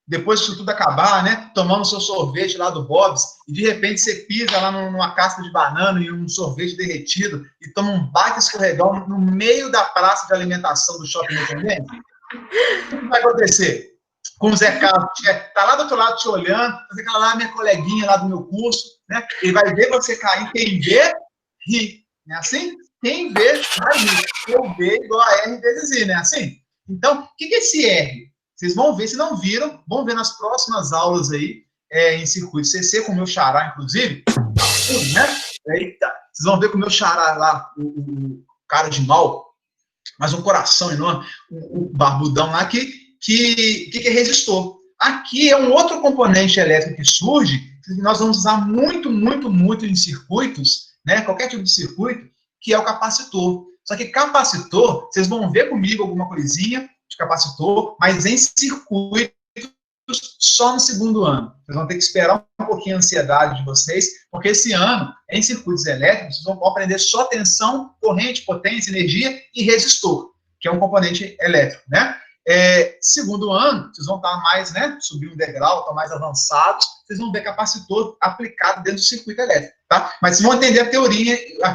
depois que isso tudo acabar, né, tomando seu sorvete lá do Bob's, e de repente você pisa lá numa casca de banana e um sorvete derretido, e toma um baita escorregão no meio da praça de alimentação do Shopping Independência? O que vai acontecer? Com o Zé Carlos, que tá lá do outro lado te olhando, você aquela lá, minha coleguinha lá do meu curso, né? Ele vai ver você cair, quem vê, ri. Não é assim? Quem vê, vai rir. Eu V igual a R vezes I, não é assim? Então, o que é esse R? Vocês vão ver, se não viram, vão ver nas próximas aulas aí, em circuito CC, com o meu xará, inclusive. Né? Eita, vocês vão ver com o meu xará lá, o cara de mal, mas um coração enorme, o barbudão lá, que é resistor. Aqui é um outro componente elétrico que surge, que nós vamos usar muito, muito, muito em circuitos, né, qualquer tipo de circuito, que é o capacitor. Só que capacitor, vocês vão ver comigo alguma coisinha de capacitor, mas em circuitos só no segundo ano. Vocês vão ter que esperar um pouquinho a ansiedade de vocês, porque esse ano, em circuitos elétricos, vocês vão aprender só tensão, corrente, potência, energia e resistor, que é um componente elétrico, né? Segundo ano, vocês vão estar mais, né, subir um degrau, estão mais avançados, vocês vão ver capacitor aplicado dentro do circuito elétrico, tá? Mas vocês vão entender a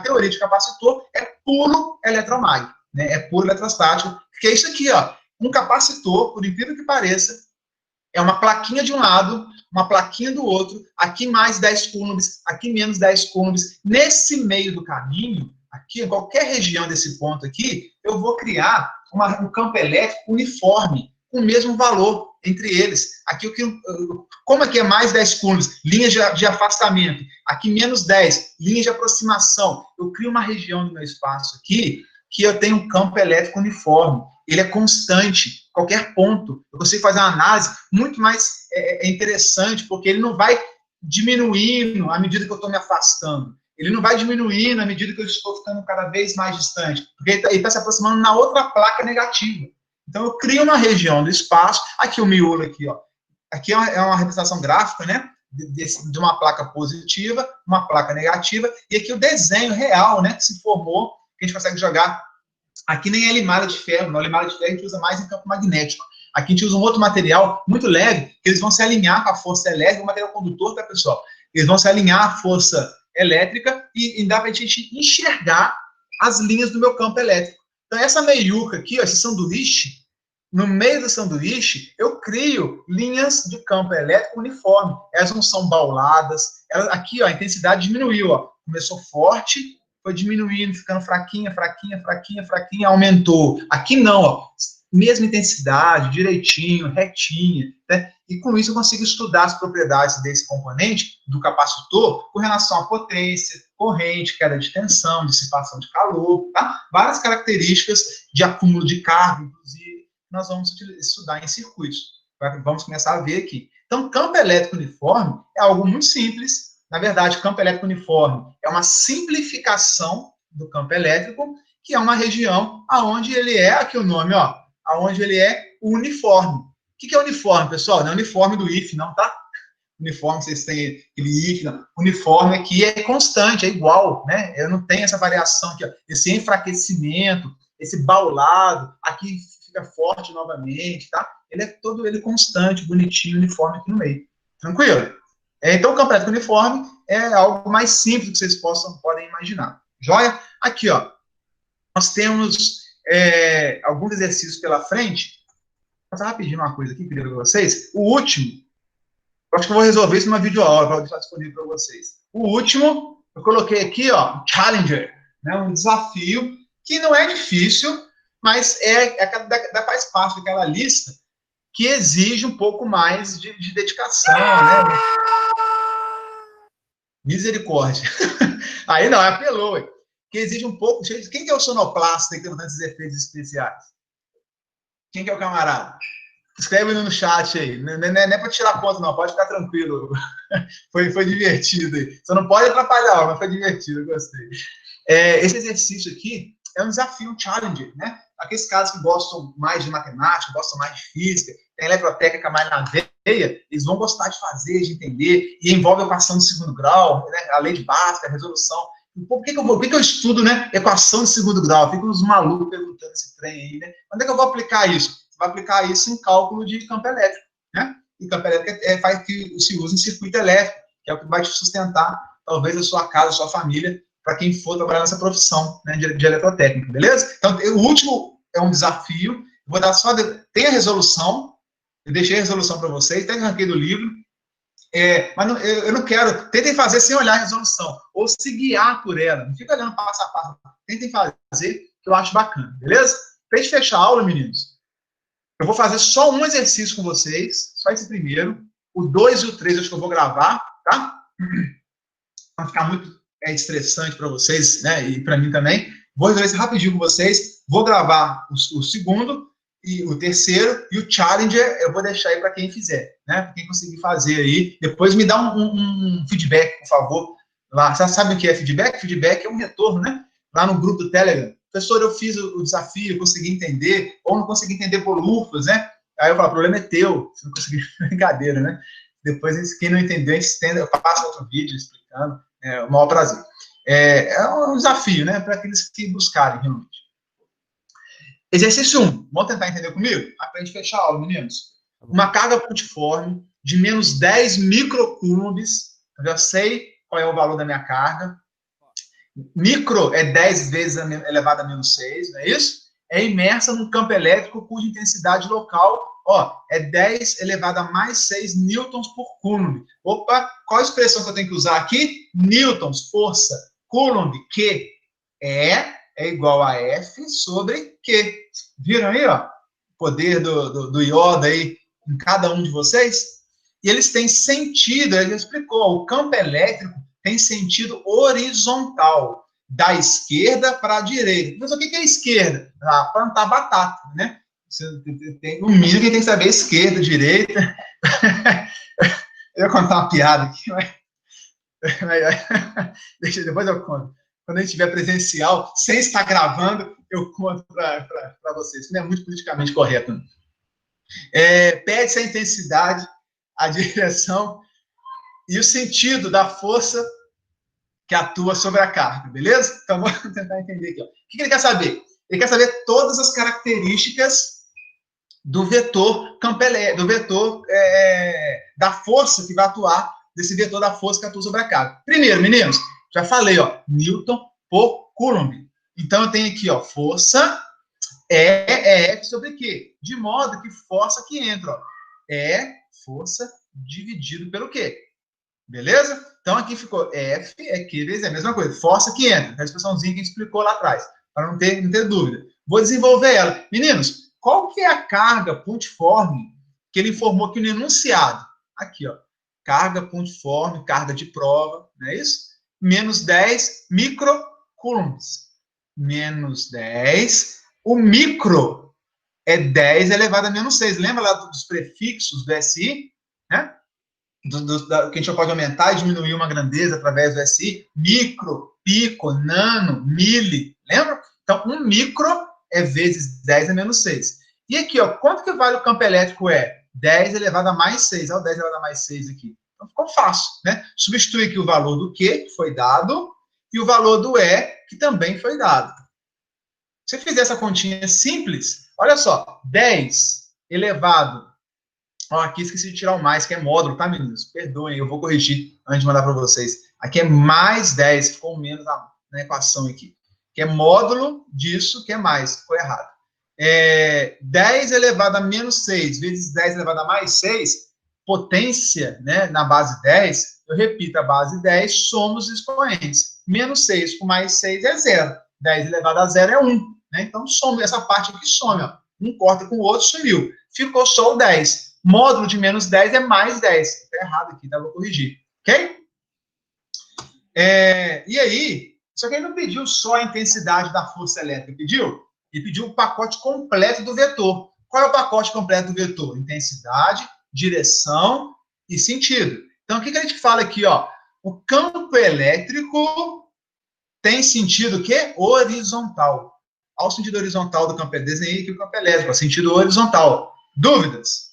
teoria de capacitor é puro eletromagnético, né? É puro eletrostático, que é isso aqui, ó. Um capacitor, por incrível que pareça, é uma plaquinha de um lado, uma plaquinha do outro, aqui mais 10 coulombs, aqui menos 10 coulombs. Nesse meio do caminho, aqui, em qualquer região desse ponto aqui, eu vou criar um campo elétrico uniforme, com o mesmo valor entre eles. Aqui, como aqui é mais 10 coulombs, linhas de afastamento, aqui menos 10, linhas de aproximação, eu crio uma região do meu espaço aqui, que eu tenho um campo elétrico uniforme. Ele é constante, qualquer ponto. Eu consigo fazer uma análise muito mais interessante, porque ele não vai diminuindo à medida que eu estou me afastando. Ele não vai diminuindo à medida que eu estou ficando cada vez mais distante, porque ele está se aproximando na outra placa negativa. Então, eu crio uma região do espaço, aqui o miolo, aqui, ó. Aqui é uma representação gráfica, né, de uma placa positiva, uma placa negativa, e aqui o desenho real, né, que se formou, que a gente consegue jogar. Aqui nem é limalha de ferro, não. Limalha de ferro a gente usa mais em campo magnético. Aqui a gente usa um outro material muito leve, que eles vão se alinhar com a força elétrica, o material condutor, tá, pessoal? Eles vão se alinhar à força elétrica e dá para a gente enxergar as linhas do meu campo elétrico. Então, essa meiuca aqui, ó, esse sanduíche, no meio do sanduíche, eu crio linhas de campo elétrico uniforme. Elas não são bauladas. Aqui, ó, a intensidade diminuiu, ó. Começou forte, foi diminuindo, ficando fraquinha, fraquinha, fraquinha, fraquinha, aumentou. Aqui não, ó, mesma intensidade, direitinho, retinha, né? E com isso eu consigo estudar as propriedades desse componente, do capacitor, com relação à potência, corrente, queda de tensão, dissipação de calor, tá? Várias características de acúmulo de carga, inclusive, nós vamos estudar em circuitos. Vamos começar a ver aqui. Então, campo elétrico uniforme é algo muito simples. Na verdade, campo elétrico uniforme é uma simplificação do campo elétrico, que é uma região onde ele é, aqui o nome, ó, onde ele é uniforme. O que é uniforme, pessoal? Não é uniforme do IF, não, tá? Uniforme, vocês têm aquele IF, não. Uniforme aqui é constante, é igual, né? Eu não tenho essa variação aqui, ó. Esse enfraquecimento, esse baulado, aqui fica forte novamente, tá? Ele é todo ele constante, bonitinho, uniforme aqui no meio. Tranquilo? Então, o campo elétrico uniforme é algo mais simples que vocês podem imaginar. Joia? Aqui, ó. nós temos alguns exercícios pela frente. Vou passar rapidinho uma coisa aqui, querido, para vocês. O último, eu acho que eu vou resolver isso numa videoaula, para deixar disponível para vocês. O último, eu coloquei aqui, ó, Challenger, né, um desafio que não é difícil, mas faz parte daquela lista que exige um pouco mais de dedicação, né? Misericórdia. Aí não, apelou, hein? Que exige um pouco... Quem que é o sonoplasta que tem tantos efeitos especiais? Quem que é o camarada? Escreve no chat aí. Não é para tirar ponto, não. Pode ficar tranquilo. Foi divertido aí. Só não pode atrapalhar, mas foi divertido. Eu gostei. Esse exercício aqui é um desafio, um challenge, né? Aqueles caras que gostam mais de matemática, gostam mais de física, tem eletrotécnica mais na veia, eles vão gostar de fazer, de entender, e envolve a equação de segundo grau, né? A lei de Bhaskara, a resolução. Por que eu estudo, né, equação de segundo grau? Fica uns malucos perguntando esse trem aí, né? Quando é que eu vou aplicar isso? Você vai aplicar isso em cálculo de campo elétrico, né? E campo elétrico faz que se usa em circuito elétrico, que é o que vai te sustentar, talvez, a sua casa, a sua família, para quem for trabalhar nessa profissão, né, de eletrotécnica, beleza? Então, o último é um desafio. Vou dar só... Tem a resolução, eu deixei a resolução para vocês, até arranquei do livro. Mas não, eu não quero... Tentem fazer sem olhar a resolução, ou se guiar por ela. Não fica olhando passo a passo. Tentem fazer, que eu acho bacana, beleza? Para a gente fechar a aula, meninos, eu vou fazer só um exercício com vocês, só esse primeiro. O 2 e o 3 acho que eu vou gravar, tá? Vai ficar muito estressante para vocês, né? E para mim também. Vou resolver isso rapidinho com vocês. Vou gravar o segundo e o terceiro, e o Challenger eu vou deixar aí para quem fizer, né? Para quem conseguir fazer aí. Depois me dá um feedback, por favor. Lá, você sabe o que é feedback? Feedback é um retorno, né? Lá no grupo do Telegram. Professor, eu fiz o desafio, consegui entender, ou não consegui entender bolufas, né? Aí eu falo, o problema é teu, você não conseguiu. Brincadeira, né? Depois, quem não entendeu, eu passo outro vídeo explicando. É o maior prazer. É um desafio, né? Para aqueles que buscarem, realmente. Exercício 1. Vamos tentar entender comigo? Para a gente fechar a aula, meninos. Uma carga pontiforme de menos 10 microcoulombs. Eu já sei qual é o valor da minha carga. Micro é 10 vezes elevado a menos 6, não é isso? É imersa num campo elétrico cuja intensidade local, é 10 elevado a mais 6 newtons por coulomb. Opa, qual a expressão que eu tenho que usar aqui? Newtons, força. Coulomb, Q, é igual a F sobre Q. Viram aí, ó? O poder do iodo aí em cada um de vocês? E eles têm sentido, ele explicou, o campo elétrico tem sentido horizontal, da esquerda para a direita. Mas o que é esquerda? Plantar batata, né? O mínimo que tem que saber esquerda, direita. Eu vou contar uma piada aqui, depois eu conto. Quando a gente estiver presencial, sem estar gravando, eu conto para vocês. Não é muito politicamente correto. Né? Pede-se a intensidade, a direção e o sentido da força que atua sobre a carga, beleza? Então, vamos tentar entender aqui. Ó. O que ele quer saber? Ele quer saber todas as características do vetor da força que vai atuar, desse vetor da força que atua sobre a carga. Primeiro, meninos, já falei, ó, Newton por Coulomb. Então, eu tenho aqui, ó, força é F sobre Q, de modo que força que entra, ó, é força dividido pelo Q. Beleza? Então, aqui ficou F é Q vezes a mesma coisa. Força que entra. A expressãozinha que a gente explicou lá atrás. Para não ter dúvida. Vou desenvolver ela. Meninos, qual que é a carga pontiforme que ele informou aqui no enunciado? Aqui, ó. Carga pontiforme, carga de prova. Não é isso? Menos 10 microcoulombs. Menos 10. O micro é 10 elevado a menos 6. Lembra lá dos prefixos do SI? Né? Que a gente pode aumentar e diminuir uma grandeza através do SI, micro, pico, nano, mili, lembra? Então, um micro é vezes 10 a menos 6. E aqui, ó, quanto que vale o campo elétrico? 10 elevado a mais 6. Olha o 10 elevado a mais 6 aqui. Então, ficou fácil, né? Substitui aqui o valor do Q, que foi dado, e o valor do E, que também foi dado. Se você fizer essa continha simples, olha só, 10 elevado... aqui esqueci de tirar o mais, que é módulo, tá, meninos? Perdoem, eu vou corrigir antes de mandar para vocês. Aqui é mais 10, ficou menos na equação aqui. que é módulo disso, que é mais, ficou errado. 10 elevado a menos 6 vezes 10 elevado a mais 6, potência, né, na base 10, eu repito, a base 10, somos expoentes. Menos 6 com mais 6 é 0. 10 elevado a 0 é 1. Né? Então, some, essa parte aqui some. Ó. Um corta com o outro, sumiu. Ficou só o 10. Módulo de menos 10 é mais 10. Está errado aqui, tá? Vou corrigir. Ok? E aí, só que ele não pediu só a intensidade da força elétrica, pediu? Ele pediu o pacote completo do vetor. Qual é o pacote completo do vetor? Intensidade, direção e sentido. Então, o que a gente fala aqui? Ó? O campo elétrico tem sentido o quê? Horizontal. Olha o sentido horizontal do campo elétrico. Desenhei aqui o campo elétrico, sentido horizontal. Dúvidas?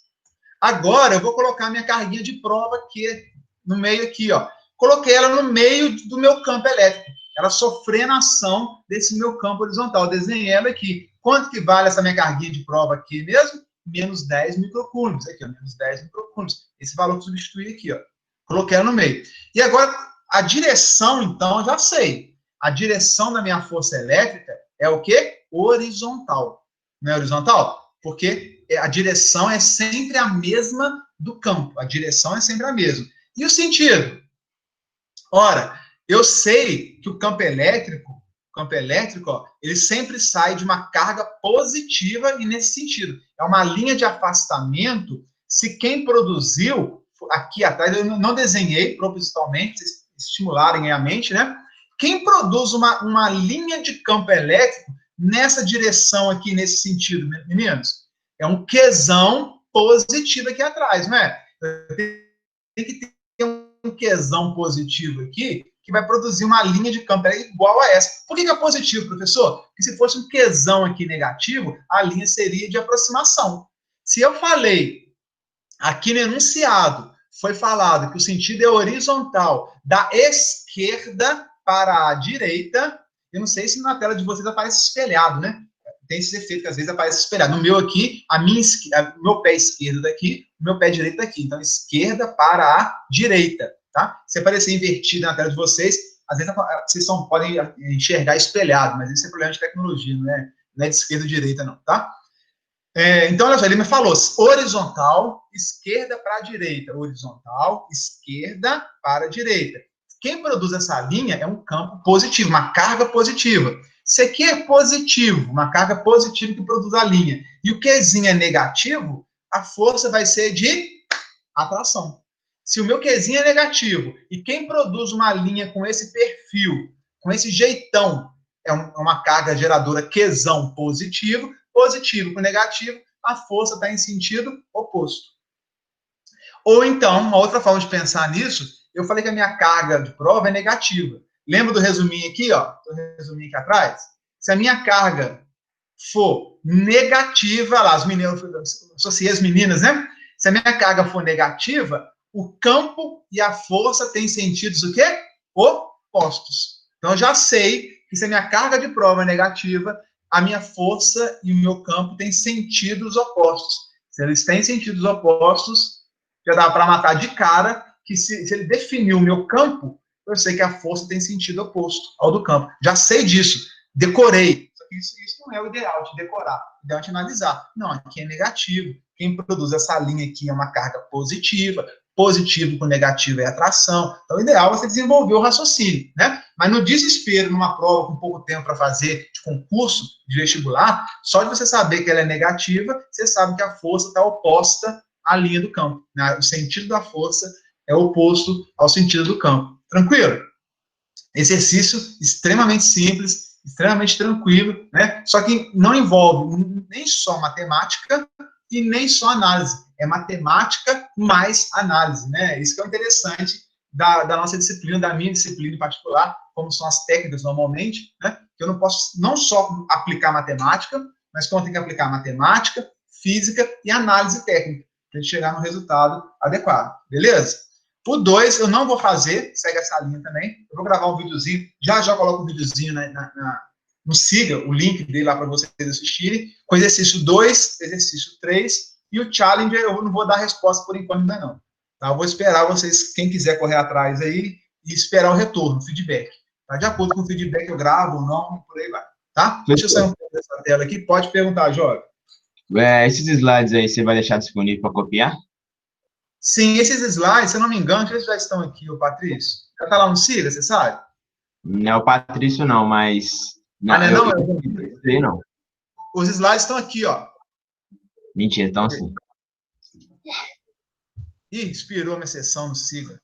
Agora, eu vou colocar minha carguinha de prova aqui, no meio aqui, ó. Coloquei ela no meio do meu campo elétrico. Ela sofrendo a ação desse meu campo horizontal. Desenhei ela aqui. Quanto que vale essa minha carguinha de prova aqui mesmo? Menos 10 microcoulombs. Aqui, ó, menos 10 microcoulombs. Esse valor que eu substituí aqui, ó. Coloquei ela no meio. E agora, a direção, então, eu já sei. A direção da minha força elétrica é o quê? Horizontal. Não é horizontal? Porque a direção é sempre a mesma do campo. A direção é sempre a mesma. E o sentido? Ora, eu sei que o campo elétrico, ó, ele sempre sai de uma carga positiva e nesse sentido. É uma linha de afastamento se quem produziu, aqui atrás, eu não desenhei propositalmente, vocês estimularem a mente, né? Quem produz uma linha de campo elétrico nessa direção aqui, nesse sentido, meninos? É um Qzão positivo aqui atrás, não é? Tem que ter um Qzão positivo aqui, que vai produzir uma linha de campo igual a essa. Por que é positivo, professor? Porque se fosse um Qzão aqui negativo, a linha seria de aproximação. Se eu falei, aqui no enunciado, foi falado que o sentido é horizontal, da esquerda para a direita, eu não sei se na tela de vocês aparece espelhado, né? Tem esse efeito que às vezes aparece espelhado. No meu aqui, o meu pé esquerdo daqui, o meu pé direito daqui. Então, esquerda para a direita, tá? Se aparecer invertido na tela de vocês, às vezes vocês podem enxergar espelhado, mas isso é problema de tecnologia, não é de esquerda ou direita, não, tá? Então, olha só, ele me falou horizontal, esquerda para a direita. Horizontal, esquerda para a direita. Quem produz essa linha é um campo positivo, uma carga positiva. Se aqui é positivo, uma carga positiva que produz a linha, e o Qzinho é negativo, a força vai ser de atração. Se o meu Qzinho é negativo, e quem produz uma linha com esse perfil, com esse jeitão, é uma carga geradora Qzão positivo com negativo, a força está em sentido oposto. Ou então, uma outra forma de pensar nisso, eu falei que a minha carga de prova é negativa. Lembra do resuminho aqui, ó? Do resuminho aqui atrás? Se a minha carga for negativa, lá, associei as meninas, né? Se a minha carga for negativa, o campo e a força têm sentidos o quê? Opostos. Então, eu já sei que se a minha carga de prova é negativa, a minha força e o meu campo têm sentidos opostos. Se eles têm sentidos opostos, já dá para matar de cara que se ele definir o meu campo, eu sei que a força tem sentido oposto ao do campo. Já sei disso, decorei. Só que isso não é o ideal de decorar, o ideal é de analisar. Não, aqui é negativo. Quem produz essa linha aqui é uma carga positiva, positivo com negativo é atração. Então, o ideal é você desenvolver o raciocínio, né? Mas no desespero, numa prova com pouco tempo para fazer, de concurso, de vestibular, só de você saber que ela é negativa, você sabe que a força está oposta à linha do campo, né? O sentido da força é oposto ao sentido do campo. Tranquilo? Exercício extremamente simples, extremamente tranquilo, né? Só que não envolve nem só matemática e nem só análise. É matemática mais análise, né? Isso que é interessante da nossa disciplina, da minha disciplina em particular, como são as técnicas normalmente, né? Que eu não posso não só aplicar matemática, mas como eu tenho que aplicar matemática, física e análise técnica, para a gente chegar no resultado adequado, beleza? O 2 eu não vou fazer, segue essa linha também, eu vou gravar um videozinho, já coloco um videozinho no Siga, o link dele lá para vocês assistirem, com exercício 2, exercício 3, e o Challenger eu não vou dar resposta por enquanto ainda não. Tá? Eu vou esperar vocês, quem quiser correr atrás aí, e esperar o retorno, o feedback. Tá? De acordo com o feedback, eu gravo ou não, por aí vai. Tá? Deixa eu sair um pouco dessa tela aqui. Pode perguntar, Jorge. Esses slides aí você vai deixar disponível para copiar? Sim, esses slides, se eu não me engano, eles já estão aqui, o Patrício. Já está lá no Siga, você sabe? Não é o Patrício, não, mas. Não, não é não? Eu sei, não. Os slides estão aqui, ó. Mentira, então sim. Ih, expirou a minha sessão no Siga.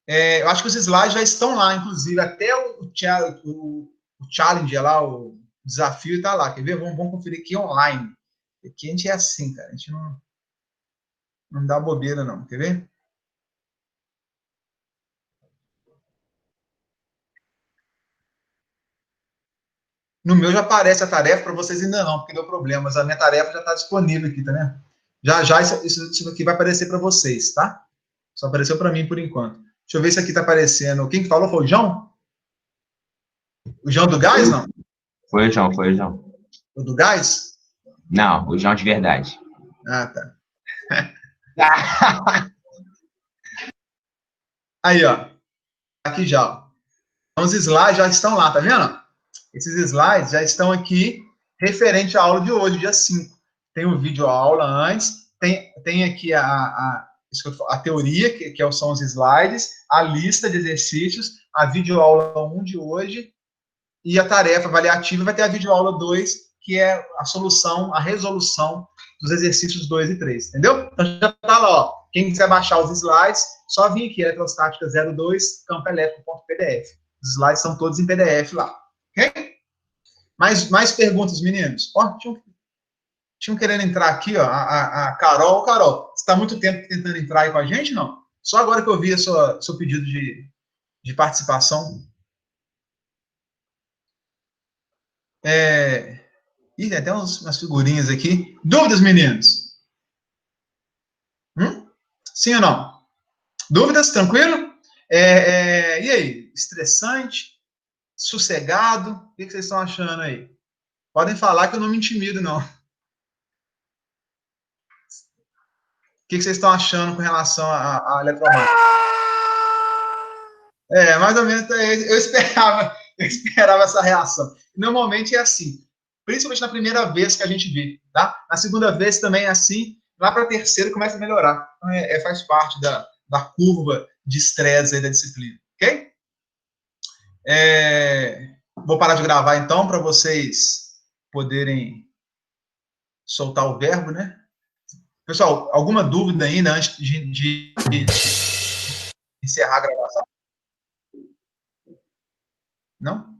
Eu acho que os slides já estão lá, inclusive, até o challenge lá, o desafio está lá. Quer ver? Vamos conferir aqui online. Aqui a gente é assim, cara. A gente não dá bobeira, não. Quer ver? No meu já aparece a tarefa, para vocês ainda não, porque deu problema, mas a minha tarefa já está disponível aqui, tá vendo? Já isso aqui vai aparecer para vocês, tá? Só apareceu para mim por enquanto. Deixa eu ver se aqui está aparecendo. Quem que falou foi o João? O João do Gás, não? Foi o João. O do Gás? Não, o João de verdade. Ah, tá. Aí, ó. Aqui já, ó. Então, os slides já estão lá, tá vendo? Esses slides já estão aqui referente à aula de hoje, dia 5. Tem o vídeo aula antes, tem aqui a teoria, que são os slides, a lista de exercícios, a videoaula 1 de hoje, e a tarefa avaliativa vai ter a videoaula 2, que é a solução, a resolução dos exercícios 2 e 3, entendeu? Então já tá lá, ó. Quem quiser baixar os slides, só vir aqui, eletrostática 02, campoelétrico.pdf. Os slides são todos em PDF lá, ok? Mais perguntas, meninos? Ó, tinham querendo entrar aqui, ó, a Carol. Carol, você está muito tempo tentando entrar aí com a gente, não? Só agora que eu vi seu pedido de participação. Ih, tem até umas figurinhas aqui. Dúvidas, meninos? Sim ou não? Dúvidas? Tranquilo? E aí? Estressante? Sossegado? O que vocês estão achando aí? Podem falar que eu não me intimido, não. O que vocês estão achando com relação à eletromagnética? Mais ou menos, eu esperava essa reação. Normalmente é assim, principalmente na primeira vez que a gente vê, tá? Na segunda vez também é assim, lá para a terceira começa a melhorar. Então, faz parte da curva de estresse aí da disciplina, ok? Vou parar de gravar então, para vocês poderem soltar o verbo, né? Pessoal, alguma dúvida ainda antes de encerrar a gravação? Não?